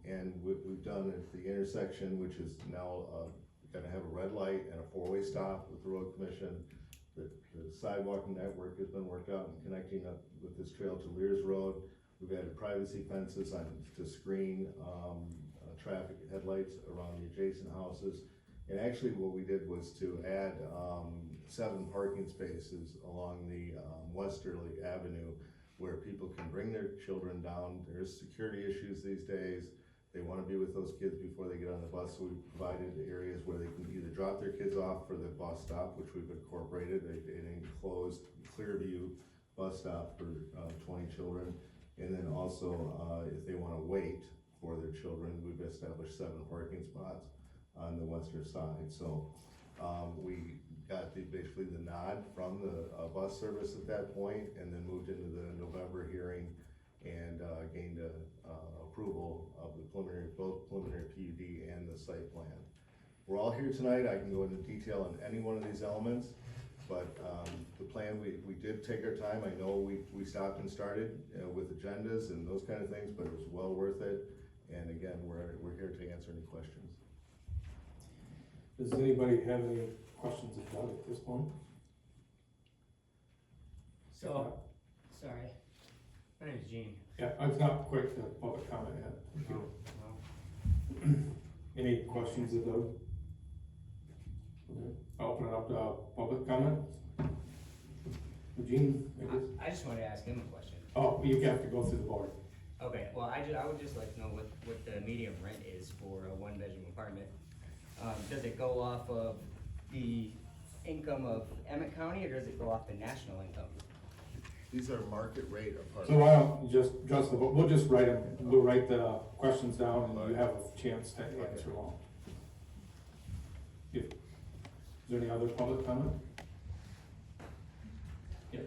And we've done at the intersection, which is now, gonna have a red light and a 4-way stop with the road commission. The sidewalk network has been worked out and connecting up with this trail to Lears Road. We've added privacy fences to screen, traffic headlights around the adjacent houses. And actually what we did was to add, 7 parking spaces along the, Westerly Avenue where people can bring their children down. There's security issues these days. They wanna be with those kids before they get on the bus, so we provided areas where they can either drop their kids off for the bus stop, which we've incorporated, an enclosed Clearview bus stop for 20 children. And then also, if they wanna wait for their children, we've established 7 parking spots on the western side. So we got basically the nod from the bus service at that point, and then moved into the November hearing and gained approval of the both preliminary PUD and the site plan. We're all here tonight. I can go into detail on any one of these elements, but the plan, we did take our time. I know we stopped and started with agendas and those kind of things, but it was well worth it. And again, we're here to answer any questions. Does anybody have any questions of Doug at this point? So, sorry, my name's Gene. Yeah, it's not quite the public comment yet. Any questions of Doug? Okay, I'll open it up to public comment. Eugene, I guess? I just wanted to ask him a question. Oh, you have to go through the board. Okay, well, I would just like to know what the medium rent is for a 1-bedroom apartment. Does it go off of the income of Emmett County, or does it go off the national income? These are market rate apartments. So why don't you just, Justin, we'll just write them, we'll write the questions down and you have a chance to answer them all. Is there any other public comment? Yeah.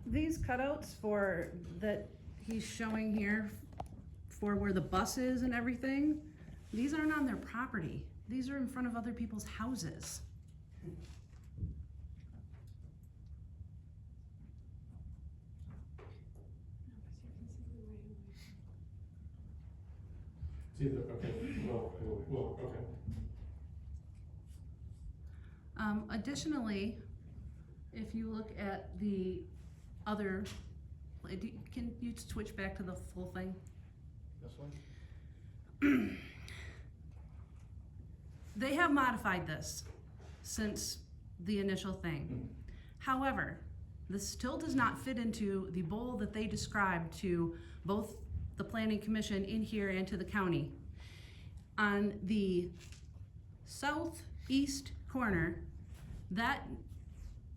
These cutouts that he's showing here for where the bus is and everything, these aren't on their property. These are in front of other people's houses. It's either, okay, well, okay. Additionally, if you look at the other, can you switch back to the full thing? This one? They have modified this since the initial thing. However, this still does not fit into the bowl that they described to both the planning commission in here and to the county. On the southeast corner, that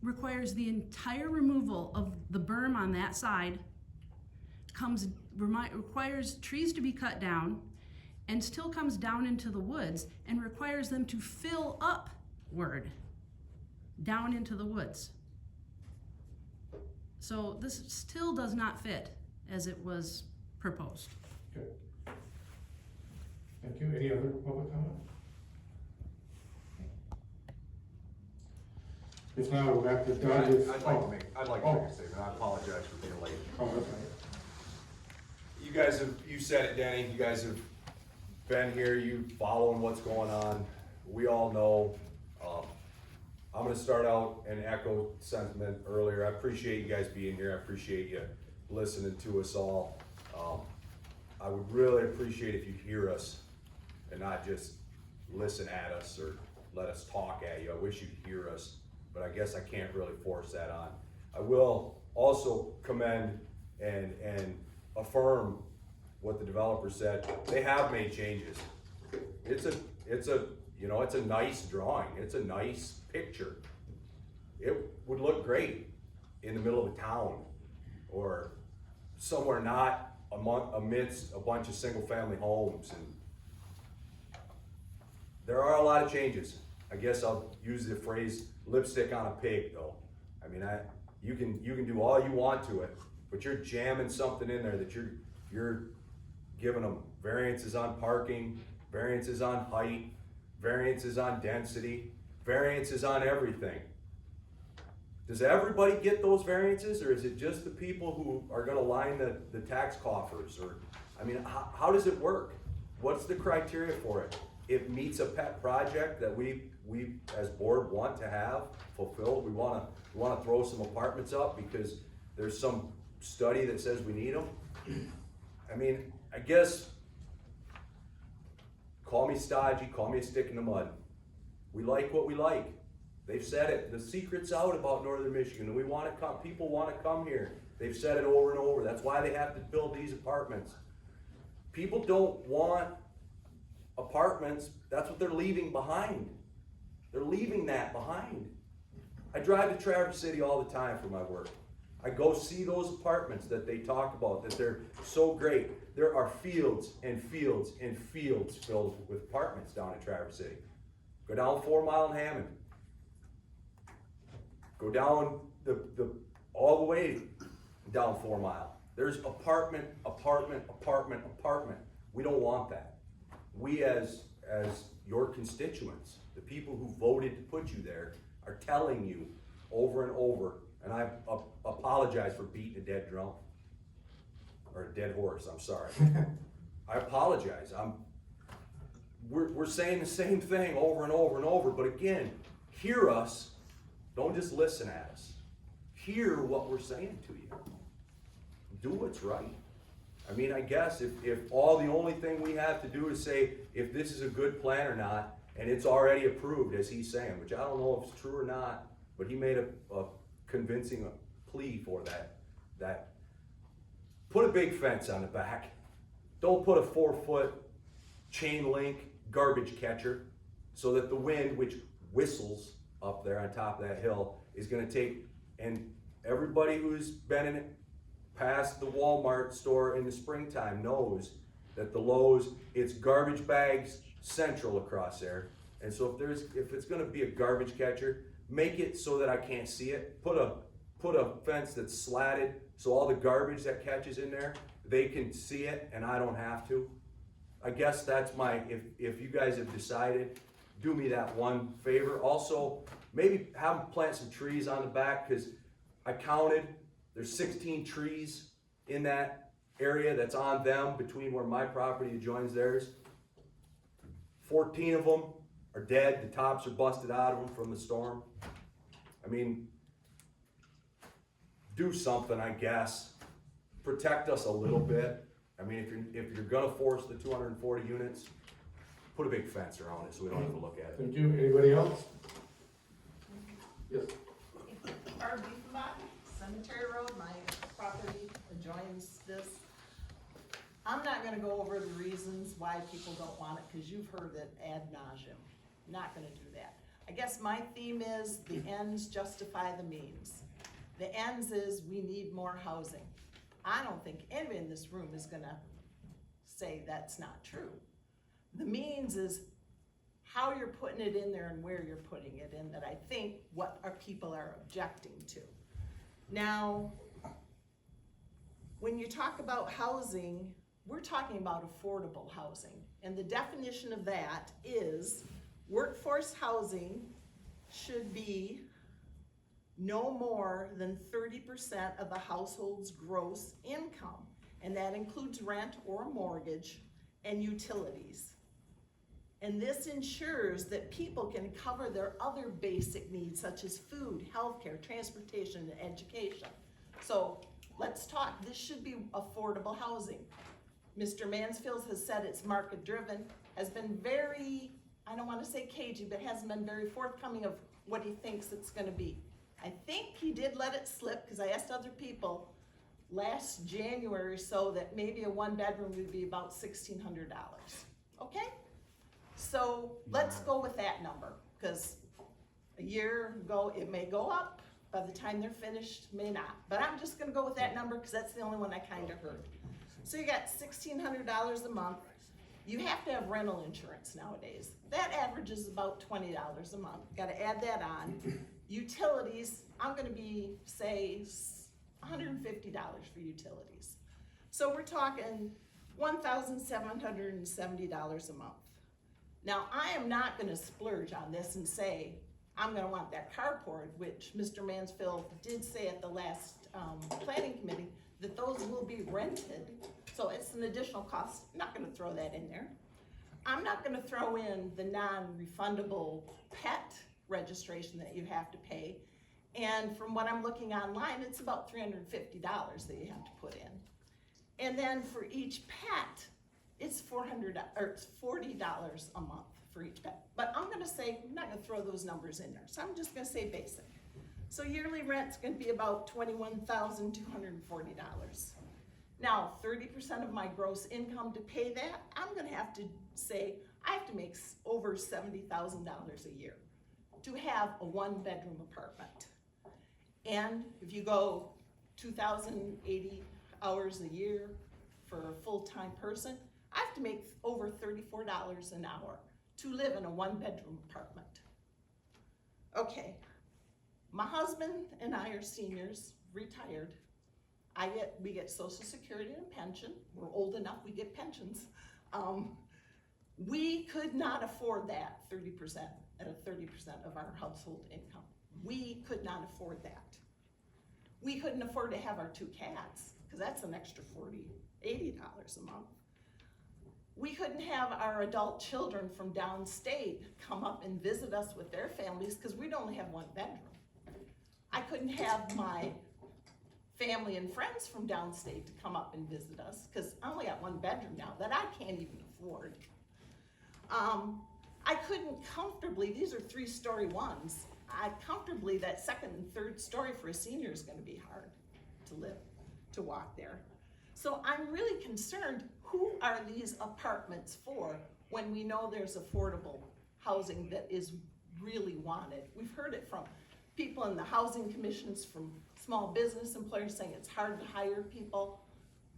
requires the entire removal of the berm on that side, requires trees to be cut down, and still comes down into the woods and requires them to fill upward down into the woods. So this still does not fit as it was proposed. Okay. Thank you. Any other public comment? If not, we'll have to Doug. I'd like to make a statement. I apologize for being late. Oh, that's right. You guys you said it, Danny, you guys have been here, you following what's going on. We all know, I'm gonna start out and echo sentiment earlier. I appreciate you guys being here. I appreciate you listening to us all. I would really appreciate if you hear us and not just listen at us or let us talk at you. I wish you'd hear us, but I guess I can't really force that on. I will also commend and affirm what the developer said. They have made changes. It's a nice drawing. It's a nice picture. It would look great in the middle of a town or somewhere not amidst a bunch of single family homes. And there are a lot of changes. I guess I'll use the phrase lipstick on a pig though. I mean, you can do all you want to it, but you're jamming something in there that you're giving them variances on parking, variances on height, variances on density, variances on everything. Does everybody get those variances, or is it just the people who are gonna line the tax coffers? Or, I mean, how does it work? What's the criteria for it? It meets a pet project that we as board want to have fulfilled. We wanna throw some apartments up because there's some study that says we need them. I mean, I guess, call me stodgy, call me a stick in the mud. We like what we like. They've said it. The secret's out about Northern Michigan, and we want to come. People want to come here. They've said it over and over. That's why they have to build these apartments. People don't want apartments. That's what they're leaving behind. They're leaving that behind. I drive to Traverse City all the time for my work. I go see those apartments that they talk about, that they're so great. There are fields and fields and fields filled with apartments down in Traverse City. Go down 4 Mile in Hammond. Go down all the way down 4 Mile. There's apartment. We don't want that. We as your constituents, the people who voted to put you there, are telling you over and over, and I apologize for beating a dead drum, or a dead horse, I'm sorry. I apologize. We're saying the same thing over and over and over, but again, hear us. Don't just listen at us. Hear what we're saying to you. Do what's right. I mean, I guess if the only thing we have to do is say if this is a good plan or not, and it's already approved, as he's saying, which I don't know if it's true or not, but he made a convincing plea for that. Put a big fence on the back. Don't put a 4-foot chain link garbage catcher so that the wind, which whistles up there on top of that hill, is gonna take, and everybody who's been in it past the Walmart store in the springtime knows that the Lowe's, it's garbage bags central across there. And so if it's gonna be a garbage catcher, make it so that I can't see it. Put a fence that's slatted so all the garbage that catches in there, they can see it and I don't have to. I guess that's my, if you guys have decided, do me that one favor. Also, maybe have them plant some trees on the back, because I counted, there's 16 trees in that area that's on them between where my property joins theirs. 14 of them are dead, the tops are busted out of them from the storm. I mean, do something, I guess. Protect us a little bit. I mean, if you're gonna force the 240 units, put a big fence around it so we don't have to look at it. Thank you. Anybody else? Yes. Barb Diefenbach, Cemetery Road, my property adjoins this. I'm not gonna go over the reasons why people don't want it, cause you've heard it ad nauseum. Not gonna do that. I guess my theme is the ends justify the means. The ends is we need more housing. I don't think anybody in this room is gonna say that's not true. The means is how you're putting it in there and where you're putting it in, that I think what our people are objecting to. Now, when you talk about housing, we're talking about affordable housing. And the definition of that is workforce housing should be no more than 30% of the household's gross income. And that includes rent or mortgage and utilities. And this ensures that people can cover their other basic needs such as food, healthcare, transportation, and education. So let's talk, this should be affordable housing. Mr. Mansfield has said it's market driven, has been very, I don't wanna say cagey, but hasn't been very forthcoming of what he thinks it's gonna be. I think he did let it slip, because I asked other people last January so that maybe a 1-bedroom would be about $1,600, okay? So let's go with that number, because a year ago it may go up, by the time they're finished, may not. But I'm just gonna go with that number because that's the only one I kinda heard. So you got $1,600 a month, You have to have rental insurance nowadays. That averages about $20 a month. Gotta add that on. Utilities, I'm gonna be, say, $150 for utilities. So we're talking $1,770 a month. Now, I am not gonna splurge on this and say, I'm gonna want that carport, which Mr. Mansfield did say at the last planning committee, that those will be rented. So it's an additional cost. I'm not gonna throw that in there. I'm not gonna throw in the non-refundable pet registration that you have to pay. And from what I'm looking online, it's about $350 that you have to put in. And then for each pet, it's $40 a month for each pet. But I'm gonna say, I'm not gonna throw those numbers in there. So I'm just gonna say basic. So yearly rent's gonna be about $21,240. Now, 30% of my gross income to pay that, I'm gonna have to say, I have to make over $70,000 a year to have a 1-bedroom apartment. And if you go 2,080 hours a year for a full-time person, I have to make over $34 an hour to live in a 1-bedroom apartment. Okay, my husband and I are seniors, retired. We get Social Security and pension. We're old enough, we get pensions. We could not afford that 30% at a 30% of our household income. We could not afford that. We couldn't afford to have our 2 cats, because that's an extra $80 a month. We couldn't have our adult children from downstate come up and visit us with their families, because we'd only have 1 bedroom. I couldn't have my family and friends from downstate to come up and visit us, because I only got 1 bedroom now that I can't even afford. I couldn't comfortably, these are 3-story ones, comfortably that 2nd and 3rd story for a senior is gonna be hard to live, to walk there. So I'm really concerned, who are these apartments for when we know there's affordable housing that is really wanted? We've heard it from people in the housing commissions, from small business employers saying it's hard to hire people.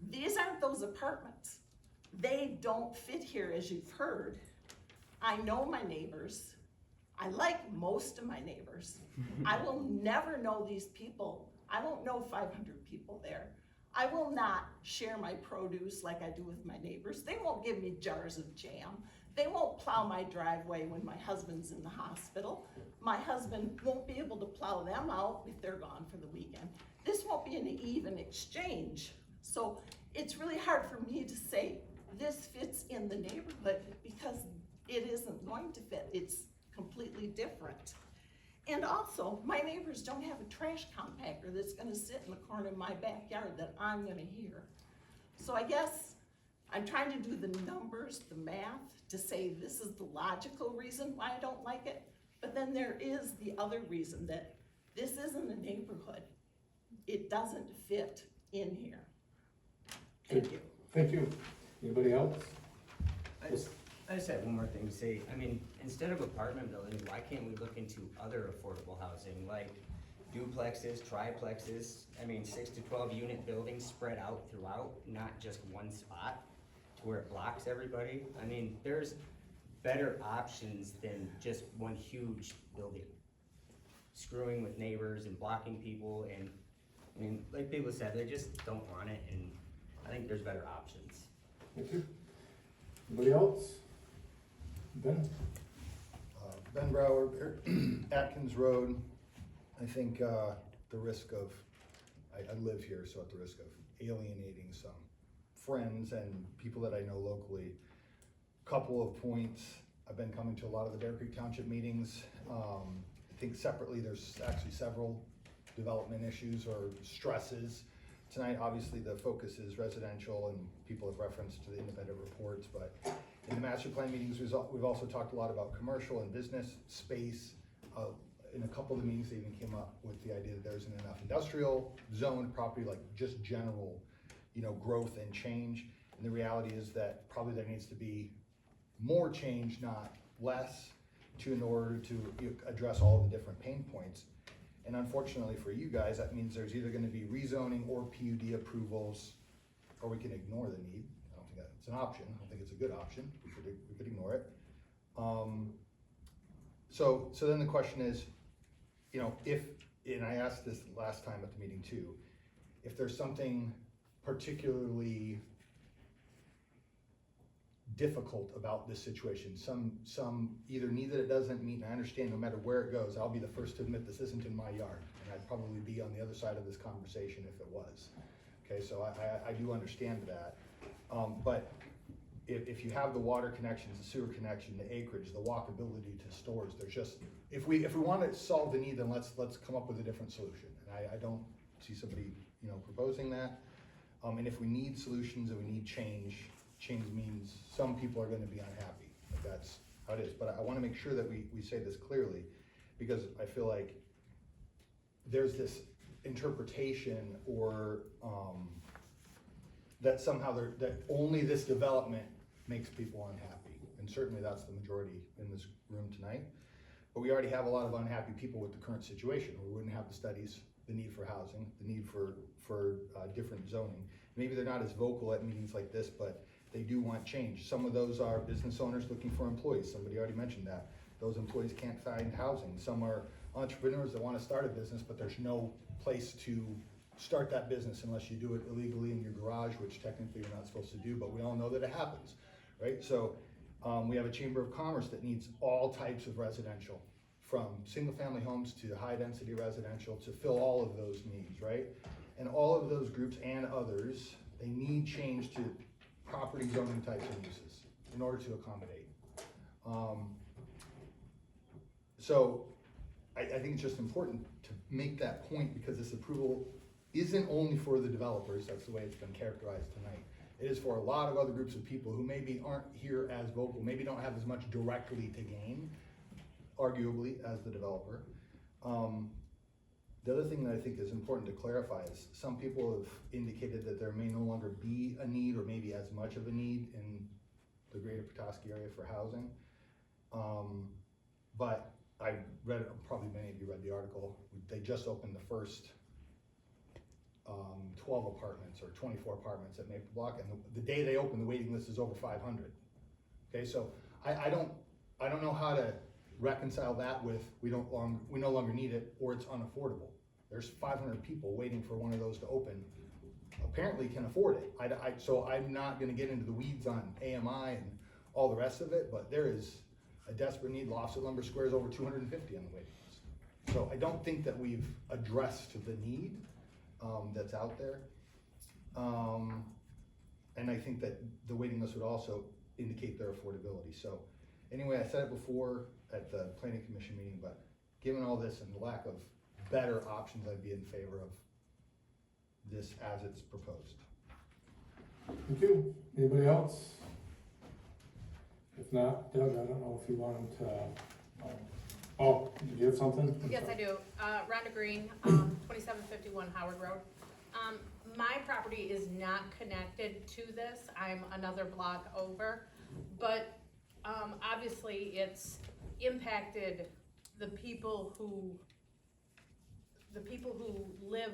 These aren't those apartments. They don't fit here, as you've heard. I know my neighbors. I like most of my neighbors. I will never know these people. I won't know 500 people there. I will not share my produce like I do with my neighbors. They won't give me jars of jam. They won't plow my driveway when my husband's in the hospital. My husband won't be able to plow them out if they're gone for the weekend. This won't be an even exchange. So it's really hard for me to say this fits in the neighborhood, because it isn't going to fit. It's completely different. And also, my neighbors don't have a trash compactor that's gonna sit in the corner of my backyard that I'm gonna hear. So I guess I'm trying to do the numbers, the math, to say this is the logical reason why I don't like it. But then there is the other reason, that this isn't a neighborhood. It doesn't fit in here. Thank you. Thank you. Anybody else? I just have one more thing to say. I mean, instead of apartment buildings, why can't we look into other affordable housing, like duplexes, triplexes? I mean, 6 to 12 unit buildings spread out throughout, not just one spot to where it blocks everybody. I mean, there's better options than just one huge building. Screwing with neighbors and blocking people, and I mean, like people said, they just don't want it, and I think there's better options. Thank you. Anybody else? Ben? Ben Brower, Atkins Road. I think the risk of, I live here, so at the risk of alienating some friends and people that I know locally, couple of points. I've been coming to a lot of the Bear Creek Township meetings. I think separately there's actually several development issues or stresses. Tonight, obviously, the focus is residential, and people have referenced to the independent reports, but in the master plan meetings, we've also talked a lot about commercial and business space. In a couple of the meetings, they even came up with the idea that there isn't enough industrial zoned property, like just general, growth and change. And the reality is that probably there needs to be more change, not less, in order to address all the different pain points. And unfortunately for you guys, that means there's either gonna be rezoning or PUD approvals, or we can ignore the need. I don't think that's it's an option, I don't think it's a good option, we could ignore it. So then the question is, you know, and I asked this last time at the meeting too, if there's something particularly difficult about this situation, some either need that it doesn't meet, and I understand no matter where it goes, I'll be the first to admit this isn't in my yard, and I'd probably be on the other side of this conversation if it was. Okay, so I do understand that, but if you have the water connections, the sewer connection, the acreage, the walkability to stores, there's just, if we want to solve the need, then let's come up with a different solution. And I don't see somebody, you know, proposing that. And if we need solutions and we need change means some people are going to be unhappy. Like that's how it is. But I want to make sure that we say this clearly, because I feel like there's this interpretation or that somehow that only this development makes people unhappy. And certainly that's the majority in this room tonight. But we already have a lot of unhappy people with the current situation. We wouldn't have the studies, the need for housing, the need for different zoning. Maybe they're not as vocal at meetings like this, but they do want change. Some of those are business owners looking for employees. Somebody already mentioned that. Those employees can't find housing. Some are entrepreneurs that want to start a business, but there's no place to start that business unless you do it illegally in your garage, which technically you're not supposed to do, but we all know that it happens, right? So we have a Chamber of Commerce that needs all types of residential, from single family homes to high density residential, to fill all of those needs, right? And all of those groups and others, they need change to property zoning types and uses in order to accommodate. So I think it's just important to make that point, because this approval isn't only for the developers, that's the way it's been characterized tonight. It is for a lot of other groups of people who maybe aren't here as vocal, maybe don't have as much directly to gain, arguably, as the developer. The other thing that I think is important to clarify is some people have indicated that there may no longer be a need, or maybe as much of a need, in the greater Petoskey area for housing. But I read it, probably many of you read the article, they just opened the first 12 apartments or 24 apartments at Maple Block, and the day they opened, the waiting list is over 500. Okay, so I don't know how to reconcile that with we no longer need it, or it's unaffordable. There's 500 people waiting for one of those to open, apparently can afford it. So I'm not going to get into the weeds on AMI and all the rest of it, but there is a desperate need. Lofts at Lumber Square is over 250 on the waiting list. So I don't think that we've addressed the need that's out there. And I think that the waiting list would also indicate their affordability. So anyway, I said it before at the Planning Commission meeting, but given all this and the lack of better options, I'd be in favor of this as it's proposed. Thank you. Anybody else? If not, Doug, I don't know if you wanted to, oh, did you have something? Yes, I do. Rhonda Green, 2751 Howard Road. My property is not connected to this. I'm another block over, but obviously it's impacted the people who live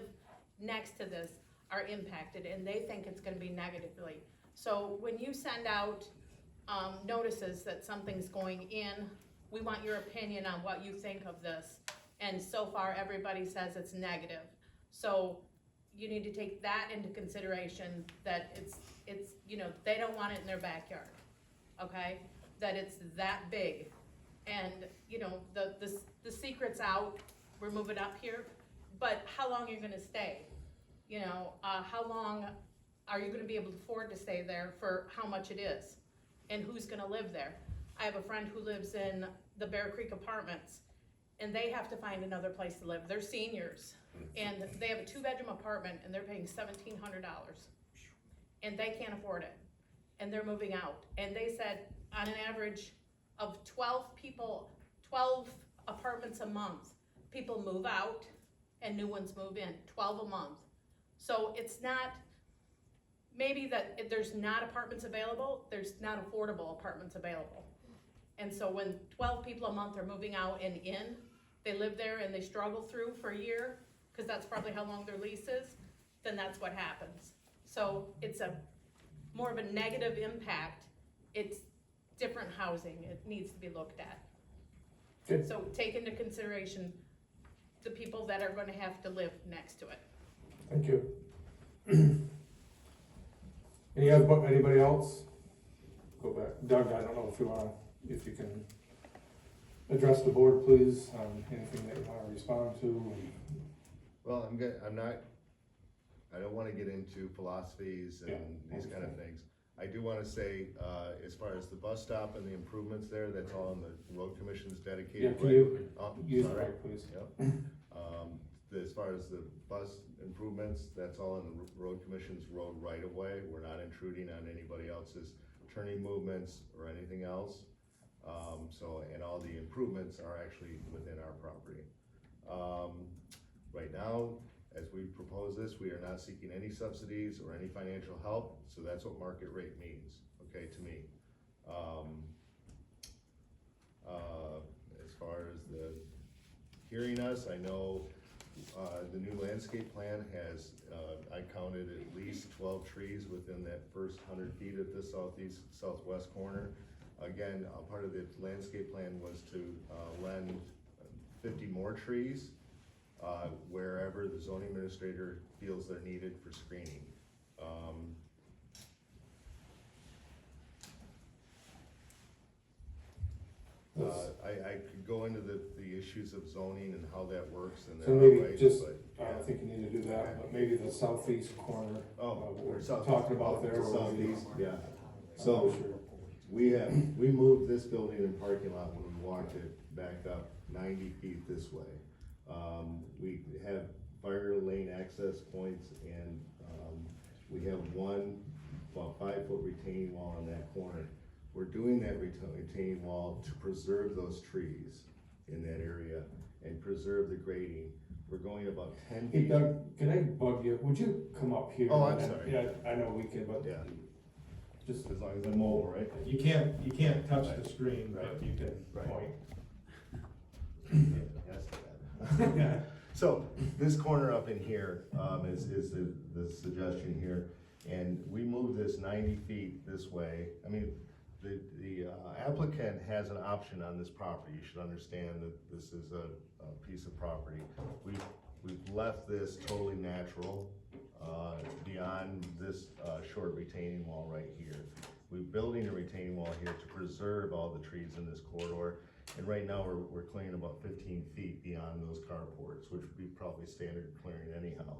next to this are impacted, and they think it's going to be negatively. So when you send out notices that something's going in, we want your opinion on what you think of this. And so far, everybody says it's negative. So you need to take that into consideration, that it's you know, they don't want it in their backyard, okay? That it's that big. And, you know, the secret's out, we're moving up here, but how long are you gonna stay? You know, how long are you gonna be able to afford to stay there for how much it is? And who's gonna live there? I have a friend who lives in the Bear Creek apartments, and they have to find another place to live. They're seniors, and they have a 2-bedroom apartment, and they're paying $1,700, and they can't afford it, and they're moving out. And they said, on an average of 12 apartments a month, people move out, and new ones move in, 12 a month. So it's not, maybe that there's not apartments available, there's not affordable apartments available. And so when 12 people a month are moving out and in, they live there and they struggle through for a year, because that's probably how long their lease is, then that's what happens. So it's a more of a negative impact, it's different housing, it needs to be looked at. Okay. So take into consideration the people that are gonna have to live next to it. Thank you. Anybody else? Go back. Doug, I don't know if you can address the board, please, anything that you wanna respond to. Well, I don't wanna get into philosophies and these kind of things. I do wanna say, as far as the bus stop and the improvements there, that's all in the road commission's Yeah, dedicated. can you use the sorry. mic, please? Yep. As far as the bus improvements, that's all in the road commission's road right of way. We're not intruding on anybody else's turning movements or anything else. And all the improvements are actually within our property. Right now, as we propose this, we are not seeking any subsidies or any financial help, so that's what market rate means, okay, to me. As far as the hearing us, I know the new landscape plan has, I counted at least 12 trees within that first 100 feet of the southwest corner. Again, part of the landscape plan was to lend 50 more trees wherever the zoning administrator feels they're needed for screening. I could go into the issues of zoning and how that works and So maybe I don't think you need to do that, but maybe the southeast corner, what we're talking about there. Southeast, yeah. So, we moved this building and parking lot when we walked it back up 90 feet this way. We have fire lane access points and, we have about 5-foot retaining wall on that corner. We're doing that retaining wall to preserve those trees in that area and preserve the grading. We're going about 10 feet. Hey Doug, can I bug you? Would you come up here? Oh, I'm sorry. Yeah, I know we can, but Yeah. just As long as I'm mobile, right? you can't touch the screen, but you can point. Yeah. So this corner up in here is the suggestion here, and we moved this 90 feet this way. I mean, the applicant has an option on this property. You should understand that this is a piece of property. We've left this totally natural beyond this short retaining wall right here. We're building a retaining wall here to preserve all the trees in this corridor. And right now, we're clearing about 15 feet beyond those carports, which would be probably standard clearing anyhow.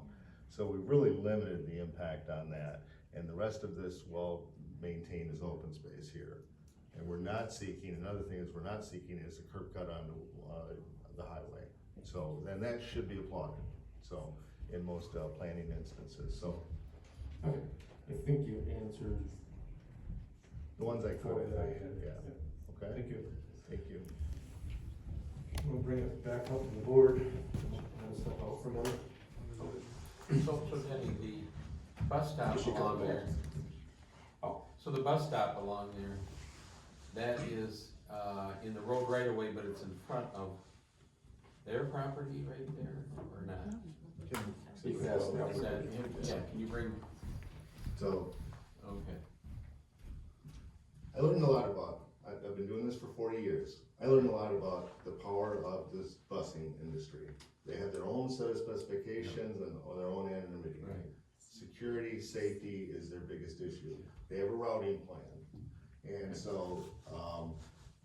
So we really limited the impact on that. And the rest of this well maintained as open space here. And we're not seeking, another thing is we're not seeking is a curb cut onto the highway. So then that should be applauded. So in most planning instances, so. Okay, I think you answered The ones I covered, that I yeah, had. okay? Thank you. Thank you. We'll bring it back up to the board. I'll step out for a moment. So Denny, the bus stop along there. Oh. So the bus stop along there, that is, in the road right away, but it's in front of their property right there, or not? You can ask them. Is that, yeah, can you bring, So okay. I learned a lot about, I've been doing this for 40 years. I learned a lot about the power of this busing industry. They have their own set of specifications and their own anonymity. Right. Security, safety is their biggest issue. They have a routing plan. And so,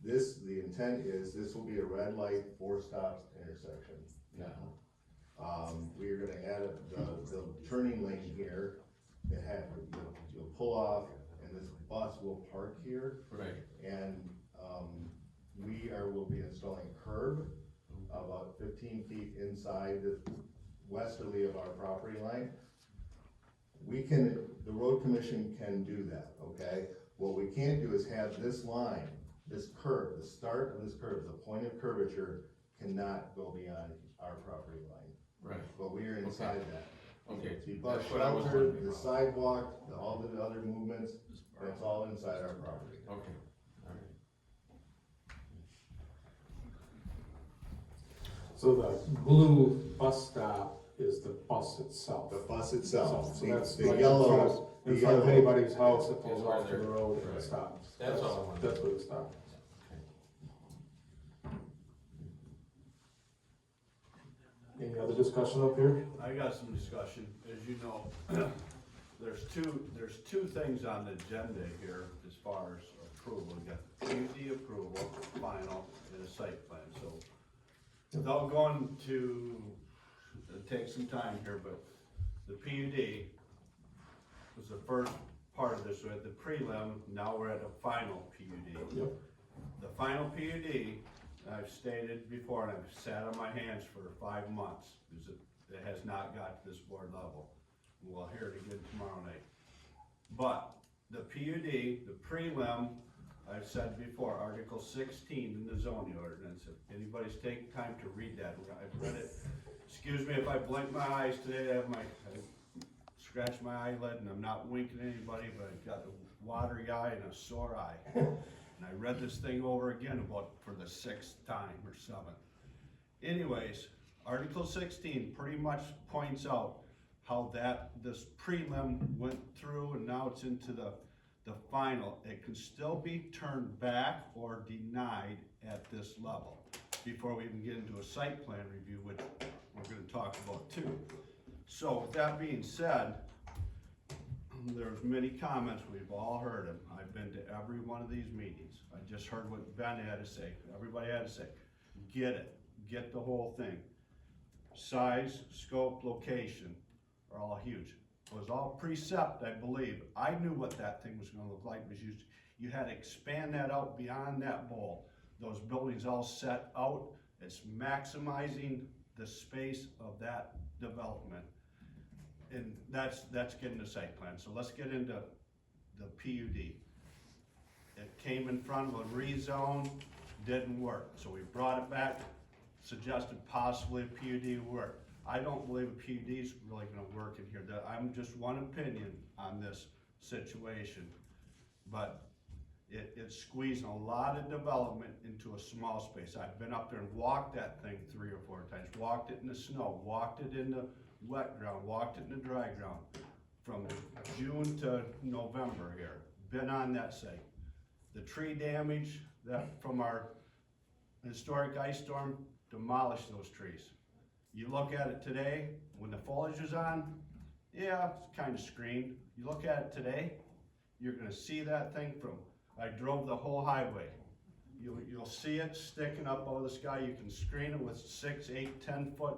the intent is this will be a red light, 4-stop intersection now. We are gonna add the turning lane here that you'll pull off and this bus will park here. Right. And will be installing a curb about 15 feet inside the westerly of our property line. The road commission can do that, okay? What we can't do is have this line, this curve, the start of this curve, the point of curvature cannot go beyond our property line. Right. But we are inside that. Okay. The bus That's what I was shelter, wondering the about. sidewalk, all the other movements, that's all inside our property. Okay, all right. So the blue bus stop is the bus itself. The bus itself, So the, that's the like yellow, the in front of yellow. anybody's house that Is pulls where off to the they're- road and right. it stops. That's all I wanted. That's where it stops. Any other discussion up here? I got some discussion, as you know, there's two things on the agenda here as far as approval. We got PUD approval, final, and a site plan, so without going to, take some time here, but the PUD was the first part of this. We had the prelim, now we're at the final PUD. Yep. The final PUD, I've stated before, and I've sat on my hands for 5 months, because it has not got to this board level. We'll hear it again tomorrow night. But the PUD, the prelim, I've said before, Article 16 in the zoning ordinance, if anybody's taken time to read that, I've read it. Excuse me if I blink my eyes today, I scratched my eyelid, and I'm not winking at anybody, but I've got a watery eye and a sore eye. And I read this thing over again about for the 6th time or 7th. Anyways, Article 16 pretty much points out how this prelim went through and now it's into the final. It can still be turned back or denied at this level before we even get into a site plan review, which we're gonna talk about too. So with that being said, there's many comments, we've all heard them. I've been to every one of these meetings. I just heard what Ben had to say, everybody had to say. Get it, get the whole thing. Size, scope, location are all huge. It was all precept, I believe. I knew what that thing was gonna look like, was you had to expand that out beyond that bowl. Those buildings all set out, it's maximizing the space of that development. And that's getting the site plan. So let's get into the PUD. It came in front of a rezone, didn't work. So we brought it back, suggested possibly a PUD would work. I don't believe a PUD is really gonna work in here. I'm just one opinion on this situation. But it's squeezing a lot of development into a small space. I've been up there and walked that thing 3 or 4 times. Walked it in the snow, walked it in the wet ground, walked it in the dry ground from June to November here. Been on that site. The tree damage that from our historic ice storm demolished those trees. You look at it today, when the foliage is on, yeah, it's kind of screened. You look at it today, you're gonna see that thing from, I drove the whole highway. You'll see it sticking up out of the sky. You can screen it with 6, 8, 10 foot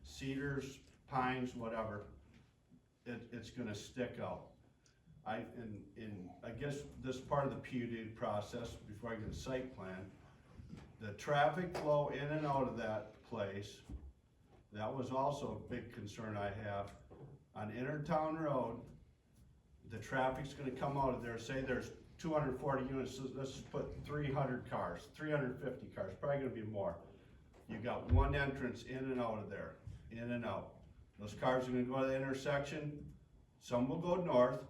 cedars, pines, whatever. It's gonna stick out. I guess this part of the PUD process, before I get a site plan, the traffic flow in and out of that place, that was also a big concern I have. On Intertown Road, the traffic's gonna come out of there, say there's 240 units, so let's just put 300 cars, 350 cars, probably gonna be more. You got one entrance in and out of there, in and out. Those cars are gonna go to the intersection, some will go north,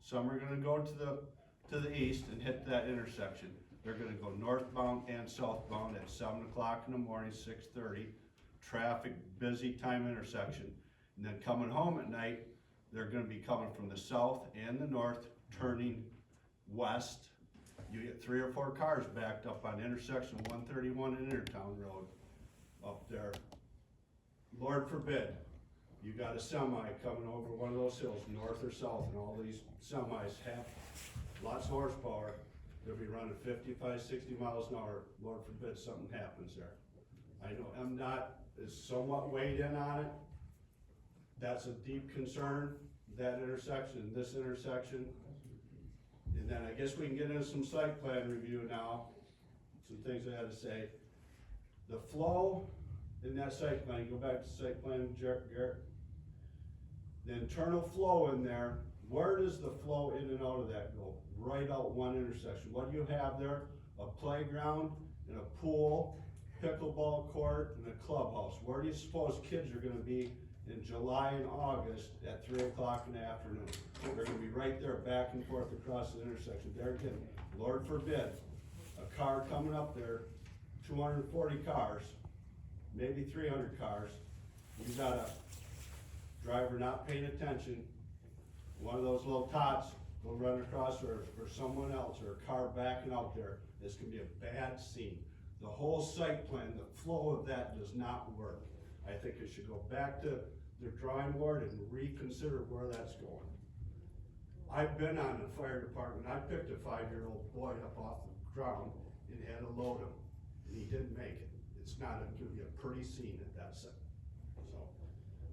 some are gonna go to the east and hit that intersection. They're gonna go northbound and southbound at 7 o'clock in the morning, 6:30. Traffic, busy time intersection. And then coming home at night, they're gonna be coming from the south and the north, turning west. You get 3 or 4 cars backed up on intersection 131 and Intertown Road up there. Lord forbid, you got a semi coming over one of those hills, north or south, and all these semis have lots of horsepower. They'll be running 55, 60 miles an hour. Lord forbid something happens there. I know MDOT is somewhat weighed in on it. That's a deep concern, that intersection, this intersection. And then I guess we can get into some site plan review now, some things I had to say. The flow in that site plan, go back to site plan, Garrett. The internal flow in there, where does the flow in and out of that go? Right out one intersection. What do you have there? A playground and a pool, pickleball court, and a clubhouse. Where do you suppose kids are gonna be in July and August at 3 o'clock in the afternoon? They're gonna be right there back and forth across the intersection. There again, Lord forbid, a car coming up there, 240 cars, maybe 300 cars, you got a driver not paying attention, one of those little tots will run across, or someone else, or a car backing out there, it's gonna be a bad scene. The whole site plan, the flow of that does not work. I think it should go back to the drawing board and reconsider where that's going. I've been on the fire department, I picked a 5-year-old boy up off the ground and had to load him, and he didn't make it. It's not gonna be a pretty scene at that site. So,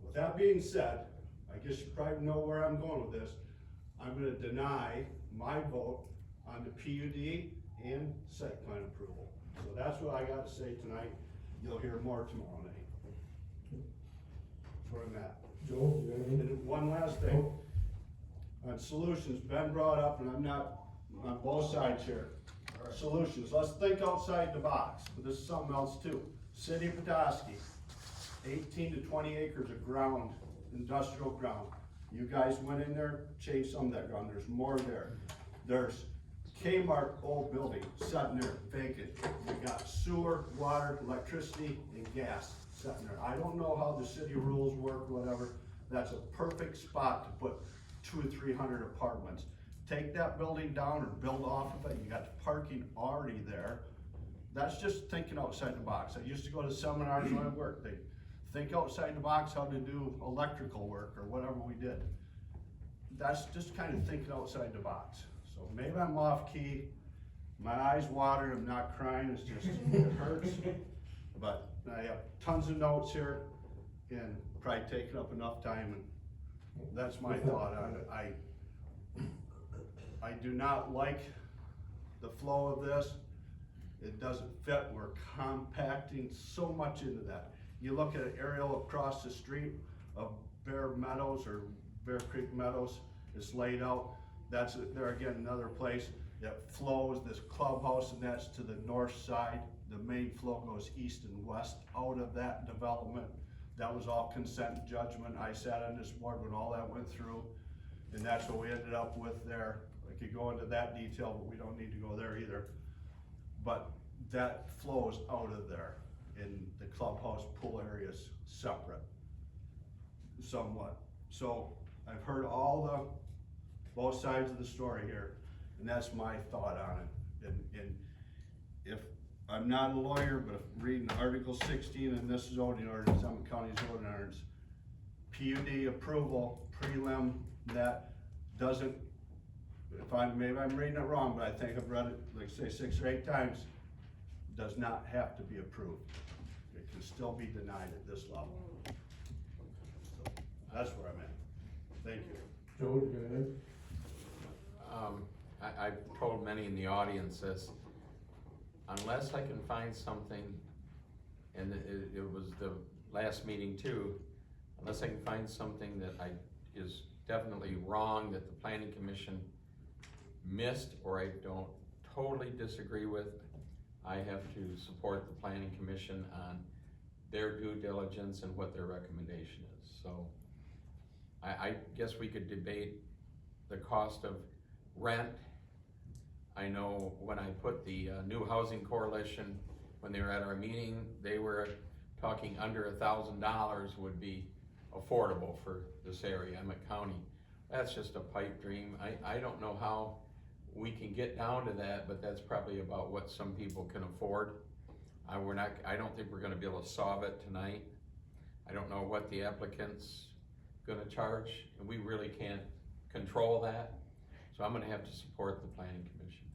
with that being said, I guess you probably know where I'm going with this. I'm gonna deny my vote on the PUD and site plan approval. So that's what I gotta say tonight. You'll hear more tomorrow night. That's where I'm at. Joe, you got anything? And one last thing. On solutions, Ben brought up, and I'm not on both sides here. Solutions, let's think outside the box, but this is something else too. City of Petoskey, 18 to 20 acres of ground, industrial ground. You guys went in there, changed some of that ground, there's more there. There's Kmart old building sitting there vacant. You got sewer, water, electricity, and gas sitting there. I don't know how the city rules work, whatever. That's a perfect spot to put 200 or 300 apartments. Take that building down or build off of it, you got the parking already there. That's just thinking outside the box. I used to go to seminars when I worked. They think outside the box how to do electrical work or whatever we did. That's just kind of thinking outside the box. So maybe I'm off key, my eyes water, I'm not crying, it's just, it hurts. But I have tons of notes here and probably taken up enough time, and that's my thought on it. I do not like the flow of this. It doesn't fit. We're compacting so much into that. You look at an aerial across the street of Bear Meadows or Bear Creek Meadows, it's laid out. That's there again, another place that flows, this clubhouse, and that's to the north side. The main flow goes east and west out of that development. That was all consent judgment. I sat on this board when all that went through, and that's what we ended up with there. I could go into that detail, but we don't need to go there either. But that flows out of there, and the clubhouse pool area is separate, somewhat. So I've heard both sides of the story here, and that's my thought on it. And if I'm not a lawyer, but if reading Article 16 in this zoning ordinance, Summit County zoning ordinance, PUD approval, prelim, that doesn't, maybe I'm reading it wrong, but I think I've read it, like say 6 or 8 times, does not have to be approved. It can still be denied at this level. So that's where I'm at. Thank you. Joe, you got anything? I've told many in the audience this, unless I can find something, and it was the last meeting too, unless I can find something that is definitely wrong, that the planning commission missed, or I don't totally disagree with, I have to support the planning commission on their due diligence and what their recommendation is. So I guess we could debate the cost of rent. I know when I put the New Housing Coalition, when they were at our meeting, they were talking under $1,000 would be affordable for this area, Emmett County. That's just a pipe dream. I don't know how we can get down to that, but that's probably about what some people can afford. I don't think we're gonna be able to solve it tonight. I don't know what the applicant's gonna charge, and we really can't control that. So I'm gonna have to support the planning commission.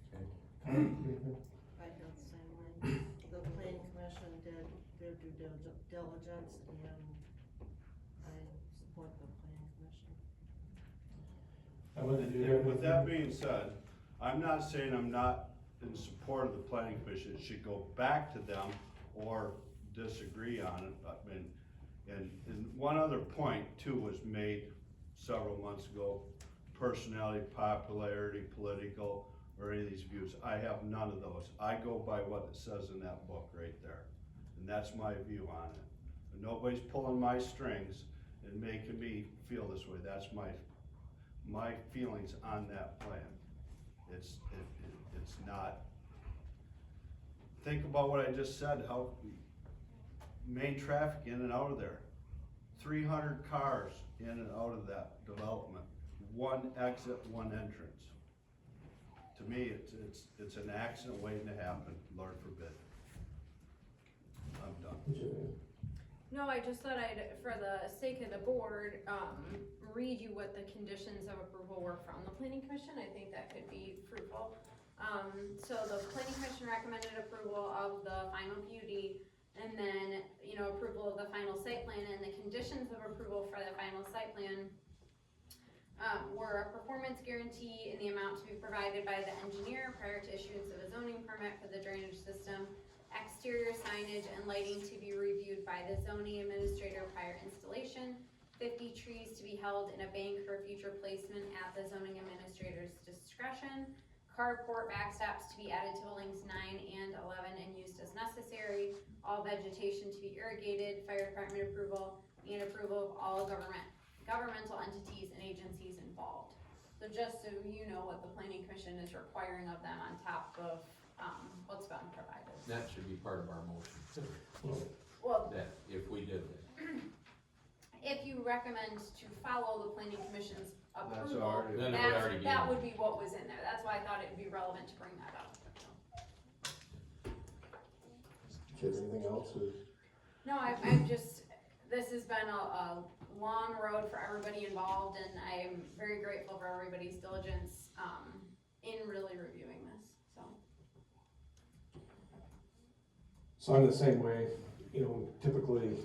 Okay. I feel the same way. The planning commission did their due diligence, and I support the planning commission. With that being said, I'm not saying I'm not in support of the planning commission. It should go back to them or disagree on it. I mean, and one other point too was made several months ago, personality, popularity, political, or any of these views. I have none of those. I go by what it says in that book right there. And that's my view on it. And nobody's pulling my strings and making me feel this way. That's my feelings on that plan. It's not, think about what I just said, how main traffic in and out of there. 300 cars in and out of that development. One exit, one entrance. To me, it's an accident waiting to happen, Lord forbid. I'm done. No, I just thought I'd, for the sake of the board, read you what the conditions of approval were from the planning commission. I think that could be fruitful. So the planning commission recommended approval of the final PUD, and then, approval of the final site plan, and the conditions of approval for the final site plan were a performance guarantee in the amount to be provided by the engineer prior to issuance of a zoning permit for the drainage system, exterior signage and lighting to be reviewed by the zoning administrator prior installation, 50 trees to be held in a bank for future placement at the zoning administrator's discretion, carport backstops to be added to buildings 9 and 11 and used as necessary, all vegetation to be irrigated, fire department approval, and approval of all governmental entities and agencies involved. So just so you know what the planning commission is requiring of them on top of what's been provided. That should be part of our motion too. Well, That, if we did that. if you recommend to follow the planning commission's approval, already- Then it would already be that in. would be what was in there. That's why I thought it would be relevant to bring that up. Kids, anything else, or? No, I'm just, this has been a long road for everybody involved, and I am very grateful for everybody's diligence in really reviewing this, so. So I'm the same way, typically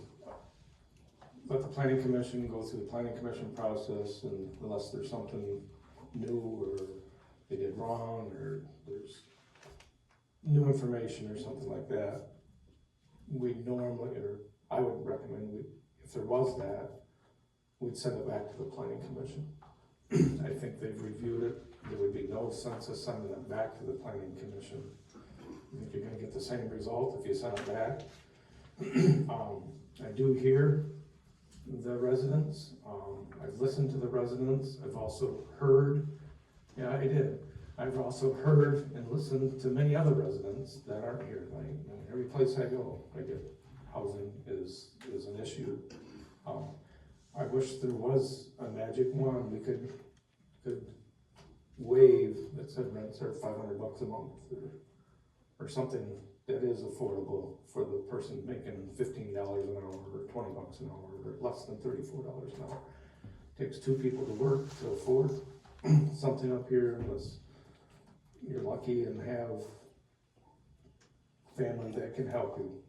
let the planning commission go through the planning commission process, and unless there's something new or they did wrong or there's new information or something like that, we normally, or I would recommend if there was that, we'd send it back to the planning commission. I think they've reviewed it. There would be no sense of sending it back to the planning commission. I think you're gonna get the same result if you send it back. I do hear the residents. I've listened to the residents. I've also heard, I've also heard and listened to many other residents that aren't here tonight. Every place I go, I get housing is an issue. I wish there was a magic wand we could wave that said rents are $500 a month or something that is affordable for the person making $15 an hour or $20 an hour or less than $34 an hour. Takes two people to work to afford something up here, unless you're lucky and have family that can help you.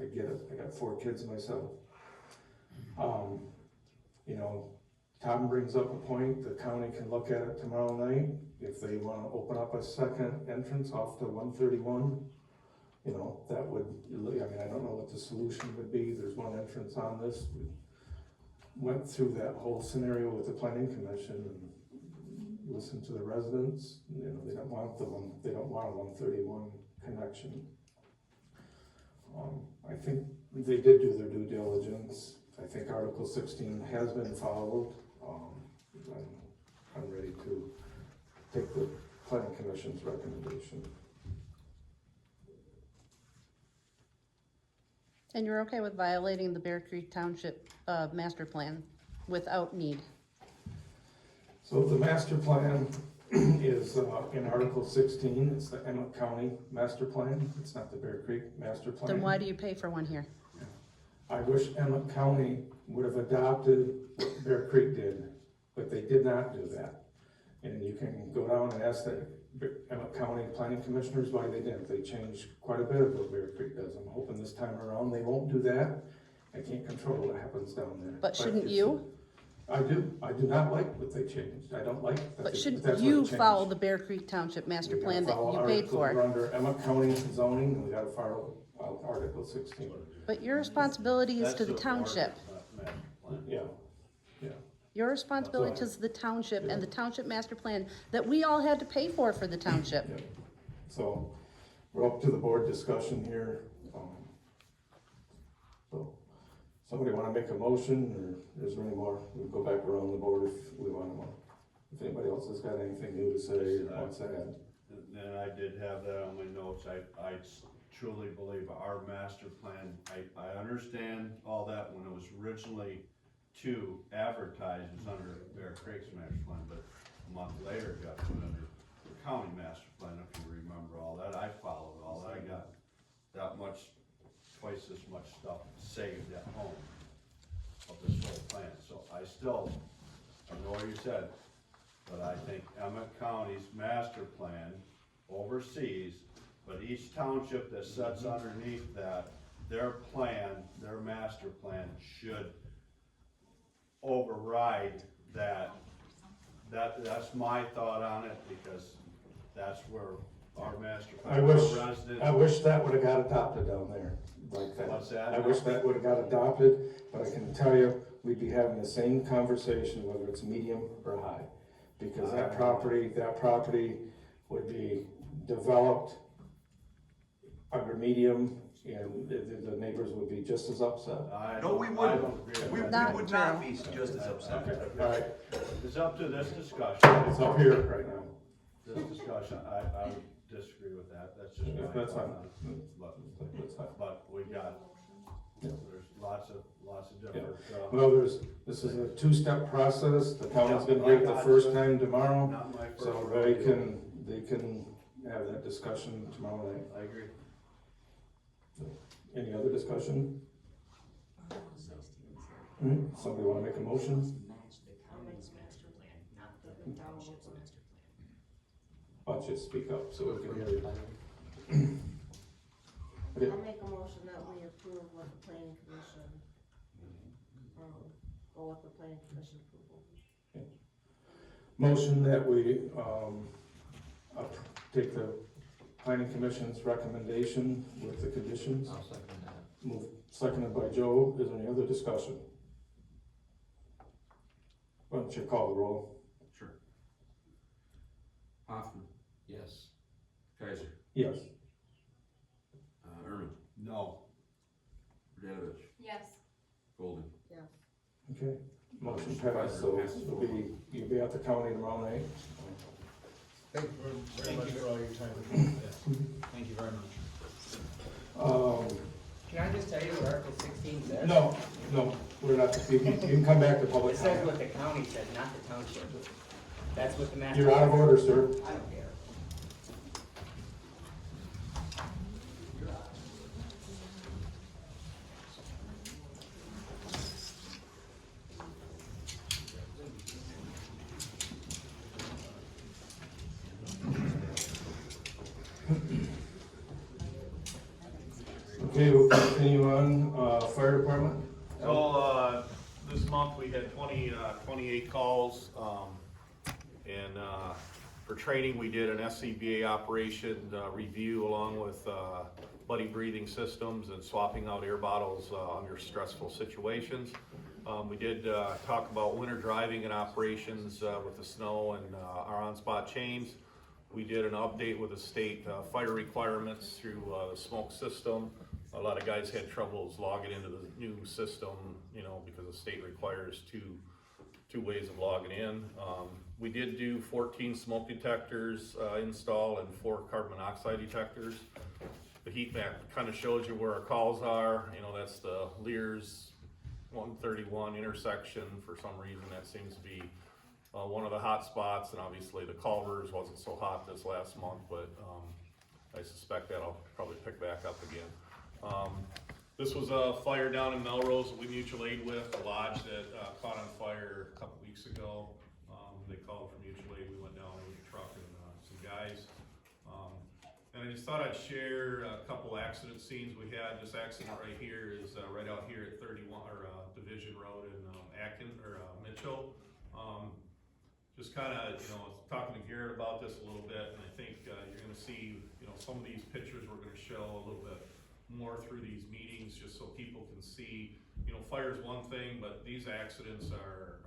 I get it. I got 4 kids myself. Tom brings up a point, the county can look at it tomorrow night. If they wanna open up a second entrance off to 131, that would, I don't know what the solution would be. There's one entrance on this. We went through that whole scenario with the planning commission and listened to the residents. They don't want a 131 connection. I think they did do their due diligence. I think Article 16 has been followed. I'm ready to take the planning commission's recommendation. And you're okay with violating the Bear Creek Township master plan without need? So the master plan is in Article 16. It's the Emmett County master plan. It's not the Bear Creek master plan. Then why do you pay for one here? I wish Emmett County would have adopted what Bear Creek did, but they did not do that. And you can go down and ask the Emmett County planning commissioners why they didn't. They changed quite a bit of what Bear Creek does. I'm hoping this time around they won't do that. I can't control what happens down there. But shouldn't you? I do. I do not like what they changed. I don't like that. But that's shouldn't what you changed. follow the Bear Creek Township master We plan gotta that follow you paid articles. for? We're under Emmett County zoning, and we gotta follow Article 16. But your responsibility is to the township. Yeah. Your responsibility is the township and the township master plan that we all had to pay for the township. Yeah. So, we're up to the board discussion here. So, somebody wanna make a motion, or is there any more? We'll go back around the board if we want more. If anybody else has got anything new to say or wants to add. And I did have that on my notes. I truly believe our master plan, I understand all that when it was originally to advertise as under Bear Creek's master plan, but a month later it got put under the county master plan, if you remember all that. I followed all that. I got that much, twice as much stuff saved at home of this whole plan. So I know what you said, but I think Emmett County's master plan oversees, but each township that sits underneath that, their plan, their master plan should override that. That's my thought on it, because that's where our master plan, residents. I wish that would've got adopted down there like that. What's that? I wish that would've got adopted, but I can tell you, we'd be having the same conversation whether it's medium or high. Because that property would be developed under medium, and the neighbors would be just as upset. No, we wouldn't. We would not be just as upset. Okay, all right, It's up to this discussion. it's up here right now. This discussion, I would disagree with that. That's just my That's fine. thought on it. That's fine. But we got, there's lots of different, Well, this is a two-step process. The county's gonna get it the first time tomorrow, not my first so rodeo. they can have that discussion tomorrow night. I agree. Any other discussion? Somebody wanna make a motion? Why don't you speak up so we can hear you? I'll make a motion that we approve what the planning commission, go with the planning commission approval. Motion that we, take the planning commission's recommendation with the conditions. I'll second that. Move, seconded by Joe. Is there any other discussion? Why don't you call the roll? Sure. Hoffman, Yes. Kaiser, Yes. Erman, No. Radovich, Yes. Golden. Yes. Okay, motion passed, so you'll be at the county tomorrow night. Thank you very much for all your time. Thank you very much. Can I just tell you what Article 16 says? No, we're not, you can come back to public It says comment. what the county said, not the township. That's what the master. You're out of order, sir. I don't care. Okay, we'll continue on, fire department. So, this month we had 28 calls, and, for training, we did an SCBA operation, review along with, buddy breathing systems and swapping out air bottles, under stressful situations. We did, talk about winter driving and operations, with the snow and, our on-spot chains. We did an update with the state, fire requirements through, the smoke system. A lot of guys had troubles logging into the new system, because the state requires two ways of logging in. We did do 14 smoke detectors install and 4 carbon monoxide detectors. The heat map kind of shows you where our calls are. That's the Lears 131 intersection. For some reason, that seems to be one of the hot spots, and obviously the Culvers wasn't so hot this last month, but I suspect that'll probably pick back up again. This was a fire down in Melrose that we mutual aid with, a lodge that caught on fire a couple weeks ago. They called for mutual aid, we went down with a truck and some guys. And I just thought I'd share a couple accident scenes we had. This accident right here is right out here at 31, or Division Road in Mitchell. Just kind of, talking to Garrett about this a little bit, and I think you're going to see, some of these pictures we're going to show a little bit more through these meetings, just so people can see, fire's one thing, but these accidents are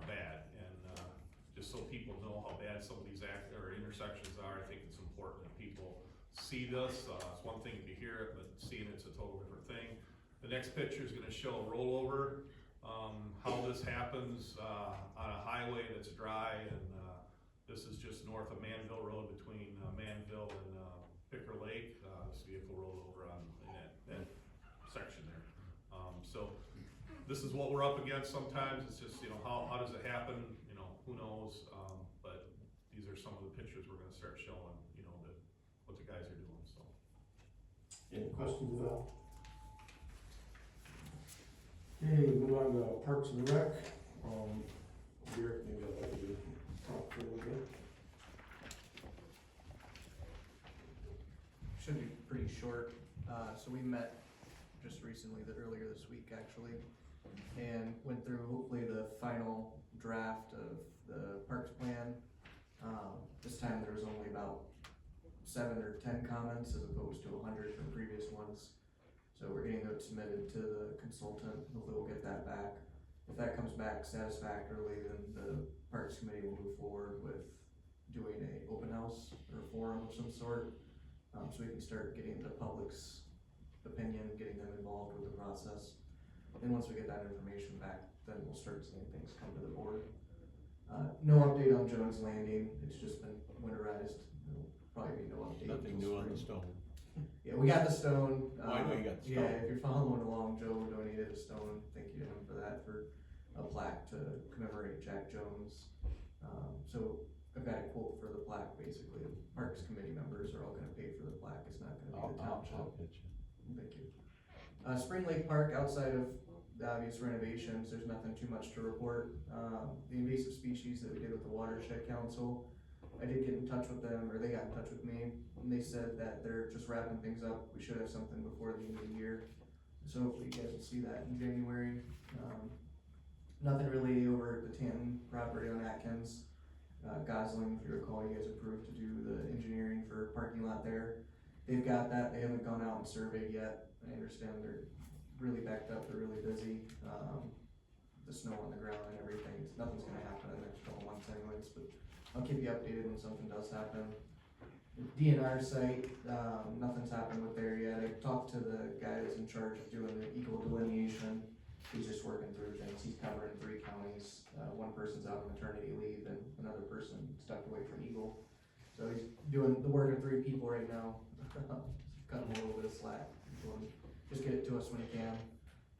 bad, and just so people know how bad some of these intersections are, I think it's important that people see this. It's one thing to hear it, but seeing it's a total different thing. The next picture is going to show a rollover, how this happens on a highway that's dry, and this is just north of Manville Road between Manville and Picker Lake. This vehicle rolled this is what we're up against sometimes, it's just, how does it happen, who knows, but these are some of the pictures we're gonna start showing, that, what the guys are doing, so. Any questions about? Okay, move on to Parks and Rec. Garrett, maybe I'll let you talk for a little bit. Should be pretty short. So we met just recently, earlier this week actually, and went through hopefully the final draft of the parks plan. This time there was only about 7 or 10 comments as opposed to 100 from previous ones. So we're getting those submitted to the consultant. Hopefully we'll get that back. If that comes back satisfactorily, then the Parks Committee will move forward with doing an open house or a forum of some sort. So we can start getting the public's opinion, getting them involved with the process. Then once we get that information back, then we'll start seeing things come to the board. No update on Jones Landing. It's just been winterized. There'll probably be no update. Nothing new on the stone. Yeah, we got the stone. I know you got the stone. Yeah, if you're following along, Joe donated a stone. Thank you to him for that, for a plaque to commemorate Jack Jones. So I've got a quote for the plaque, basically. The Parks Committee members are all gonna pay for the plaque. It's not gonna be the township. I'll pitch it. Thank you. Spring Lake Park, outside of the obvious renovations, there's nothing too much to report. The invasive species that we did with the Watershed Council, I did get in touch with them, or they got in touch with me, and they said that they're just wrapping things up. We should have something before the end of the year. So hopefully you guys will see that in January. Nothing really over at the Tanton property on Atkins. Gosling, if you recall, you guys approved to do the engineering for parking lot there. They've got that. They haven't gone out and surveyed yet. I understand they're really backed up. They're really busy. The snow on the ground and everything. Nothing's gonna happen in the next couple months anyways, but I'll keep you updated when something does happen. DNR site, nothing's happened with there yet. I talked to the guy that's in charge of doing the equal delineation. He's just working through things. He's covering 3 counties. One person's out on maternity leave and another person stuck away from Eagle. So he's doing the work of 3 people right now. Cut him a little bit of slack. Just get it to us when you can.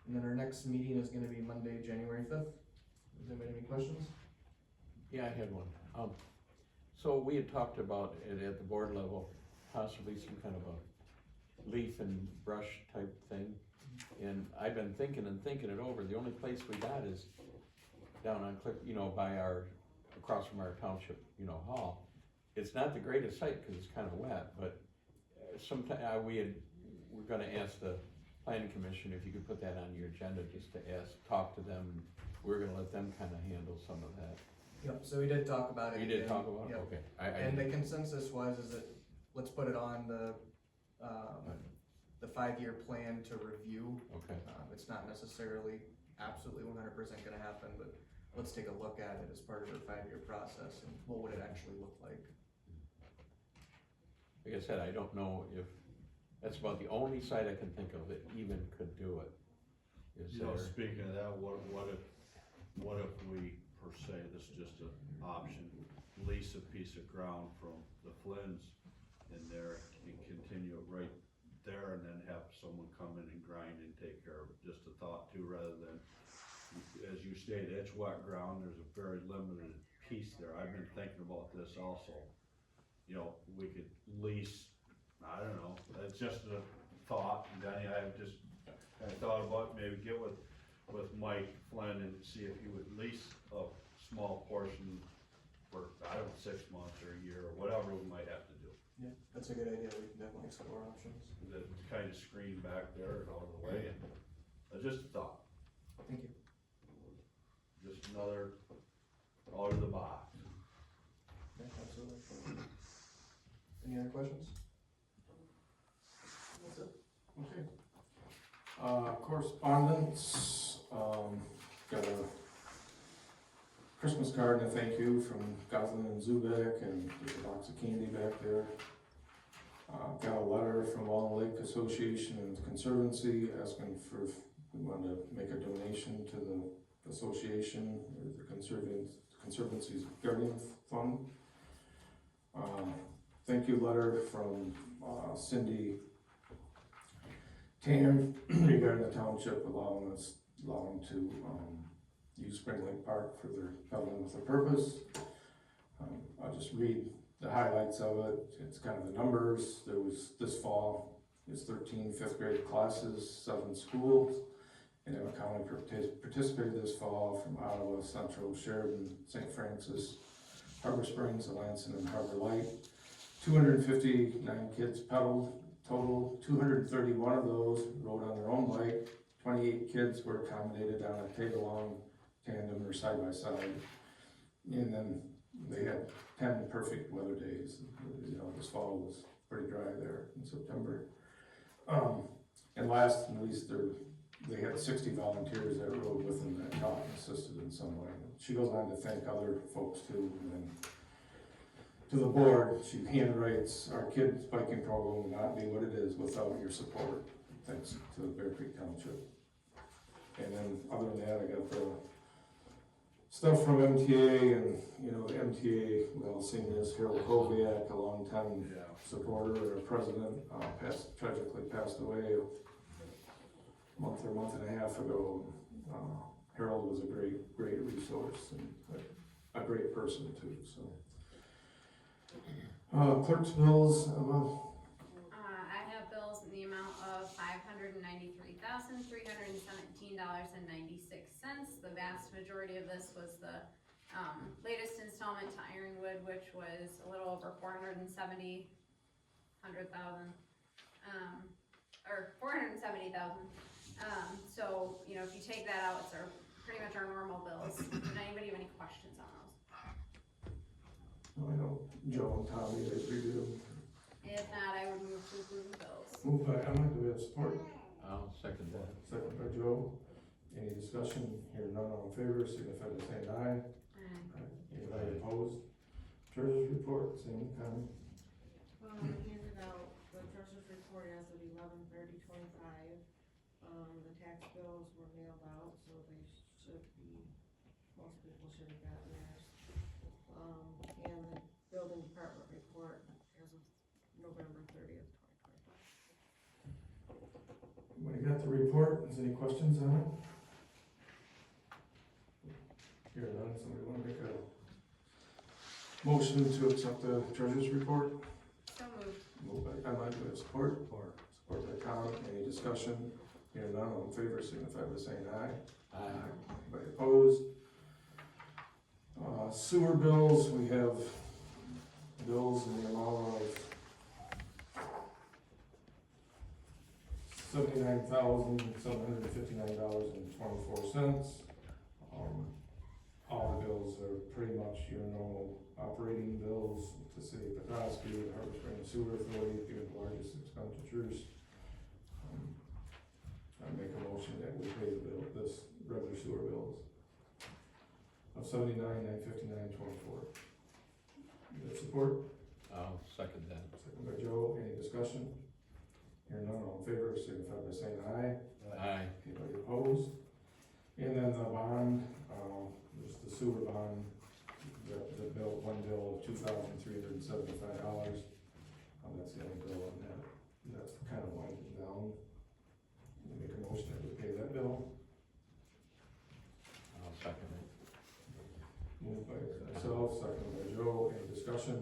And then our next meeting is gonna be Monday, January 5th. Does anybody have any questions? Yeah, I had one. So we had talked about it at the board level, possibly some kind of a leaf and brush type thing. And I've been thinking it over. The only place we got is down on Cliff, by across from our township, hall. It's not the greatest site because it's kind of wet, but sometime we're gonna ask the planning commission if you could put that on your agenda, just to talk to them. We're gonna let them kind of handle some of that. Yep, so we did talk about it. You did again. talk about it? Yep. Okay. And the consensus is that let's put it on the 5-year plan to review. Okay. It's not necessarily absolutely 100% gonna happen, but let's take a look at it as part of our 5-year process and what would it actually look like. Like I said, I don't know if, that's about the only site I can think of that even could do it. Speaking of that, what if we, per se, this is just an option, lease a piece of ground from the Flynn's in there and continue it right there, and then have someone come in and grind and take care of it? Just a thought too, rather than, as you stated, it's wet ground, there's a very limited piece there. I've been thinking about this also. We could lease, I don't know, it's just a thought. Danny, I have just kind of thought about maybe get with Mike Flynn and see if he would lease a small portion for, 6 months or a year or whatever we might have to do. Yeah, that's a good idea. We can definitely explore options. That kind of screen back there and out of the way, and just a thought. Thank you. Just another out of the box. Yeah, absolutely. Any other questions? That's it. Okay. Correspondence, got a Christmas card and a thank you from Goslin and Zubek, and there's a box of candy back there. Got a letter from Wallen Lake Association and Conservancy asking for if we wanted to make a donation to the association or the Conservancy's Guardian Fund. Thank you letter from Cindy Tam regarding the township allowing us allow them to, use Spring Lake Park for their pedaling with a purpose. I'll just read the highlights of it. It's kind of the numbers. There was this fall, it's 13 fifth grade classes, 7 schools. And Emma County participated this fall from Ottawa, Central, Sheridan, St. Francis, Harbor Springs, Alanson, and Harbor Light. 259 kids pedaled total. 231 of those rode on their own bike. 28 kids were accommodated on a tag-along, tandem, or side-by-side. And then they had 10 perfect weather days. You know, this fall was pretty dry there in September. And last and least, they had 60 volunteers that rode with them that taught and assisted in some way. She goes on to thank other folks too, and then to the board, she handwrites, our kids biking program would not be what it is without your support. Thanks to Bear Creek Township. And then other than that, I got the stuff from MTA, and you know, the MTA, we all seen this, Harold Koviak, a longtime supporter, or president, tragically passed away a month and a half ago. Harold was a great resource and a great person too, so. Clerk's bills, I have bills in the amount of $593,317.96. The vast majority of this was the latest installment to Ironwood, which was a little over $470,000. So, you know, if you take that out, it's pretty much our normal bills. Did anybody have any questions on those? I know Joe and Tommy, they review. If not, I would move to approve the bills. Moved by Emma, do we have support? I'll second that. Second by Joe. Any discussion? Hearing none, all in favor, signify by saying aye. Aye. Anybody opposed? Treasurer's report, same comment. I handed out the treasurer's report as of 11/30/25. The tax bills were mailed out, so they should be, most people should have gotten theirs. And the building department report as of November 30th, 2025. Everybody got the report? Is any questions on it? Hearing none, somebody wanna make a motion to accept the treasurer's report? So moved. Moved by Emma, do we have support? Support by Tom, any discussion? Hearing none, all in favor, signify by saying aye. Aye. Anybody opposed? Sewer bills, we have bills in the amount of $79,759.24. All the bills are pretty much your normal operating bills to City of Petoskey, the Harbor Springs Sewer Authority, if you have the largest expenditures. I make a motion that we pay this regular sewer bills of $79,959.24. You have support? I'll second that. Second by Joe, any discussion? Hearing none, all in favor, signify by saying aye. Aye. Anybody opposed? And then the bond, there's the sewer bond, the bill, one bill of $2,375. That's the only bill on that. That's kind of winding down. Make a motion that we pay that bill. I'll second it. Moved by myself, second by Joe, any discussion?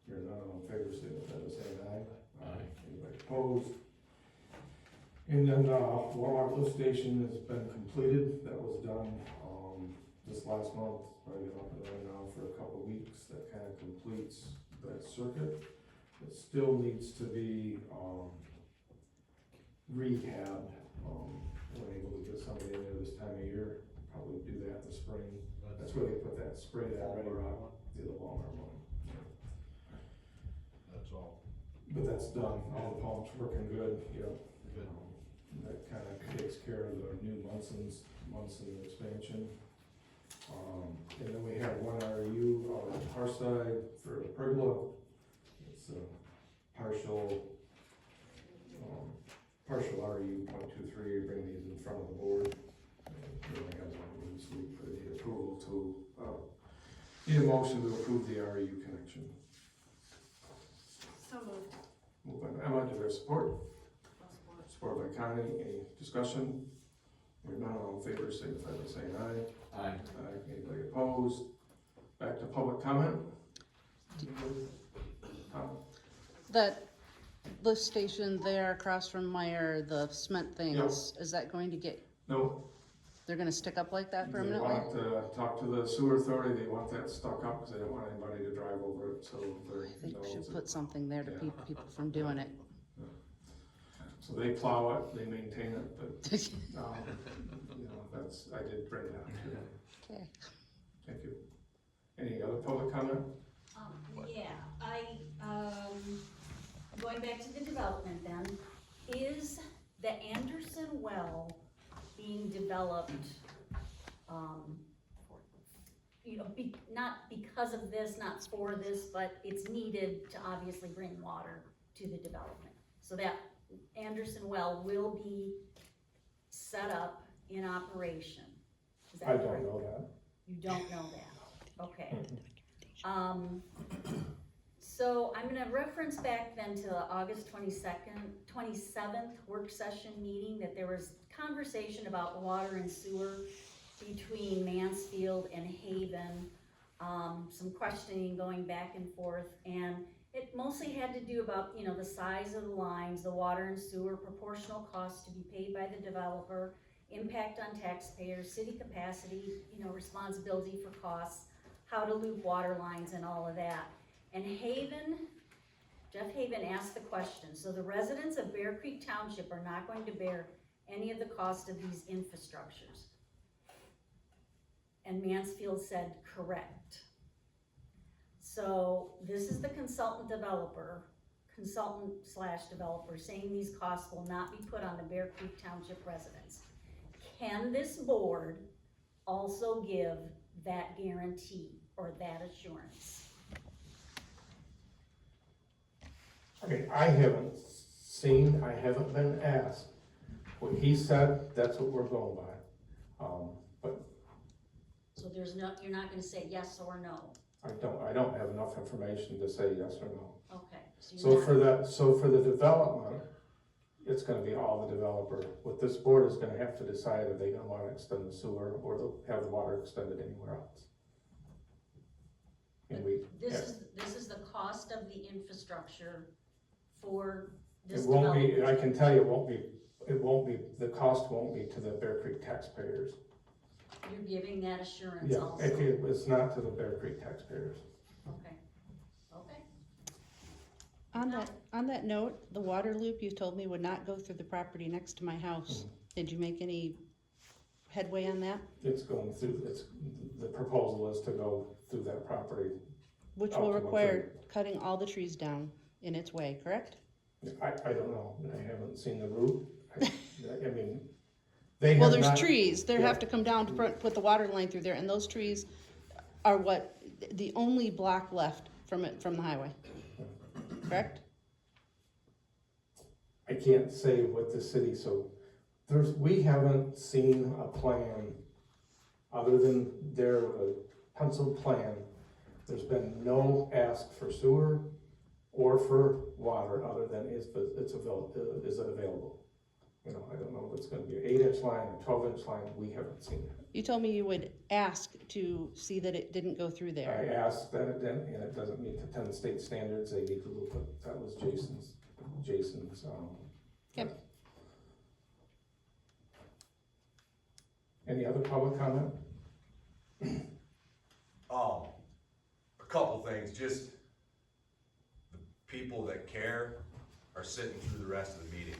Hearing none, all in favor, signify by saying aye. Aye. Anybody opposed? And then, Walmart lift station has been completed, that was done, this last month, probably been up and running now for a couple of weeks, that kind of completes that circuit. It still needs to be, rehabbed, we're able to get somebody in there this time of year, probably do that in the spring. That's where they put that, spray that ready rock, the Walmart one. That's all. But that's done, all the pumps working good, Good. that kind of takes care of the new Munson expansion. And then we have one RU on our side for a pergola. It's a partial RU 0.23, bring these in front of the board. We only have one this week, but need approval to, need a motion to approve the RU connection. So moved. Moved by Emma, do we have support? Support by Connie, any discussion? Hearing none, all in favor, signify by saying aye. Aye. Aye. Anybody opposed? Back to public comment. That lift station there across from Meyer, the cement things, is that going to get, No, they're gonna stick up like that they permanently? want to talk to the sewer authority, they want that stuck up because they don't want anybody to drive over it, so they're. I think we should put something there to keep people from doing it. So they plow it, they maintain it, but, you know, that's, I did bring that up to them. Okay. Thank you. Any other public comment? Going back to the development then, is the Anderson well being developed, you know, not because of this, not for this, but it's needed to obviously bring water to the development. So that Anderson well will be set up in operation. Is that I correct? don't know that. You don't know that, okay. So I'm gonna reference back then to the August 27th work session meeting, that there was conversation about water and sewer between Mansfield and Haven. Some questioning going back and forth, and it mostly had to do about, you know, the size of the lines, the water and sewer, proportional costs to be paid by the developer, impact on taxpayers, city capacity, you know, responsibility for costs, how to loop water lines and all of that. And Jeff Haven asked the question, so the residents of Bear Creek Township are not going to bear any of the cost of these infrastructures. And Mansfield said, correct. So this is the consultant/developer saying these costs will not be put on the Bear Creek Township residents. Can this board also give that guarantee or that assurance? I mean, I haven't seen, I haven't been asked. What he said, that's what we're going by. But So there's no, you're not gonna say yes or no? I don't have enough information to say yes or no. Okay. So for the development, it's gonna be all the developer. What this board is gonna have to decide, are they gonna wanna extend the sewer or they'll have the water extended anywhere else? And This is the cost of the infrastructure for this it won't development. be, I can tell you, it won't be, the cost won't be to the Bear Creek taxpayers. You're giving that assurance Yeah, also? it's not to the Bear Creek taxpayers. Okay, okay. On that note, the water loop you told me would not go through the property next to my house. Did you make any headway on that? It's going through, the proposal is to go through that property. Which will require cutting all the trees down in its way, correct? I don't know, I haven't seen the route. I mean, they have Well, there's not- trees, they yeah. have to come down to put the water line through there, and those trees are what, the only block left from the highway, correct? I can't say what the city, so we haven't seen a plan other than their penciled plan. There's been no ask for sewer or for water other than is it available? You know, I don't know if it's gonna be an 8-inch line or 12-inch line, we haven't seen it. You told me you would ask to see that it didn't go through there. I asked that it didn't, and it doesn't meet the 10 state standards, they need to look at, that was Jason's, Okay. Any other public comment? A couple things, just the people that care are sitting through the rest of the meeting.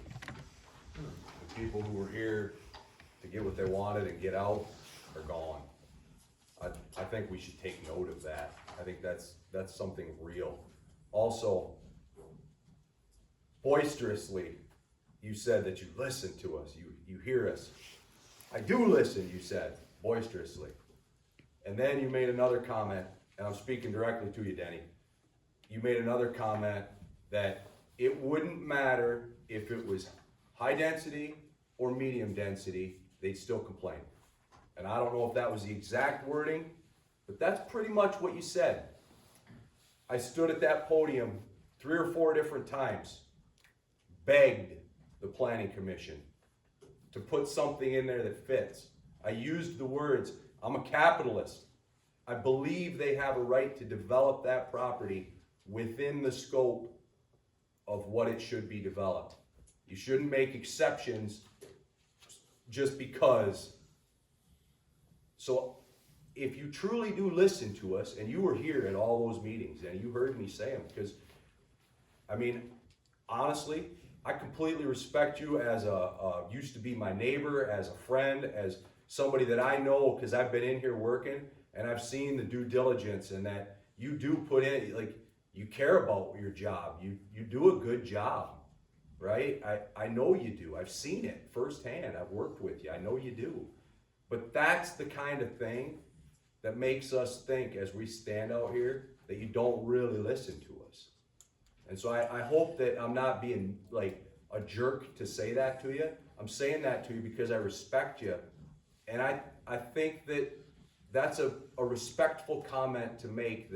The people who were here to get what they wanted and get out are gone. I think we should take note of that. I think that's something real. Also, boisterously, you said that you listen to us, you hear us. I do listen, you said, boisterously. And then you made another comment, and I'm speaking directly to you, Denny. You made another comment that it wouldn't matter if it was high density or medium density, they'd still complain. And I don't know if that was the exact wording, but that's pretty much what you said. I stood at that podium 3 or 4 different times, begged the planning commission, to put something in there that fits. I used the words, I'm a capitalist. I believe they have a right to develop that property within the scope of what it should be developed. You shouldn't make exceptions just because. So if you truly do listen to us, and you were here at all those meetings, and you heard me say them, because, I mean, honestly, I completely respect you as used to be my neighbor, as a friend, as somebody that I know, because I've been in here working, and I've seen the due diligence, and that you do put in, like, you care about your job. You do a good job, right? I know you do. I've seen it firsthand. I've worked with you. I know you do. But that's the kind of thing that makes us think, as we stand out here, that you don't really listen to us. And so I hope that I'm not being like a jerk to say that to you. I'm saying that to you because I respect you. And I think that that's a respectful comment to make,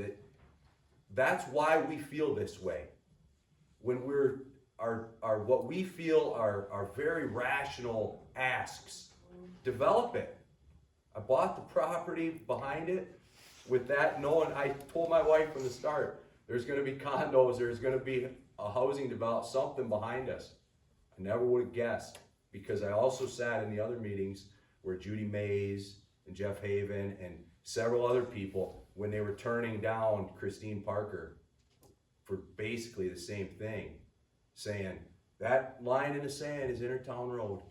that's why we feel this way. When what we feel are very rational asks, develop it. I bought the property behind it with that knowing. I told my wife from the start, there's gonna be condos, there's gonna be a housing development, something behind us. I never would have guessed, because I also sat in the other meetings where Judy Mays and Jeff Haven and several other people, when they were turning down Christine Parker for basically the same thing, saying, that line in the sand is Intertown Road.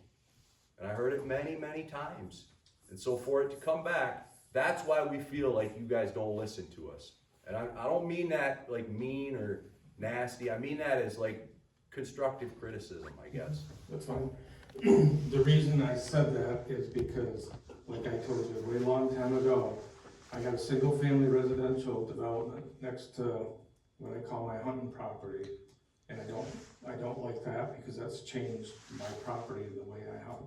And I heard it many, many times. And so for it to come back, that's why we feel like you guys don't listen to us. And I don't mean that like mean or nasty. I mean that as like constructive criticism, I guess. That's fine. The reason I said that is because, like I told you a way long time ago, I got a single family residential development next to what I call my hunting property. And I don't like that, because that's changed my property the way I hunt.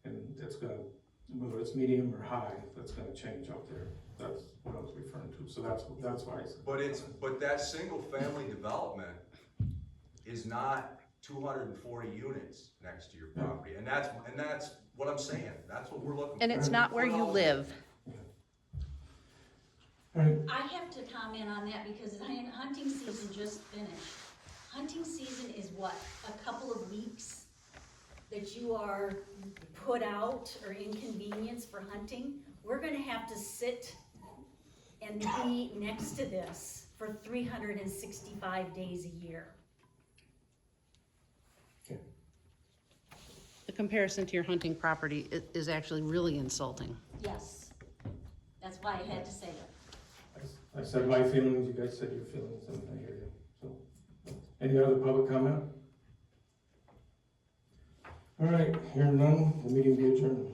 And it's gonna, whether it's medium or high, that's gonna change out there. That's what I was referring to. So that's why I said. But that single family development is not 240 units next to your property. And that's what I'm saying. That's what we're looking for. And it's not where you live. I have to comment on that because hunting season just finished. Hunting season is what, a couple of weeks that you are put out or inconvenienced for hunting? We're gonna have to sit and be next to this for 365 days a year. The comparison to your hunting property is actually really insulting. Yes, that's why I had to say that. I said my feelings, you guys said your feelings, and I hear you. So, any other public comment? All right, hearing none, the meeting be adjourned.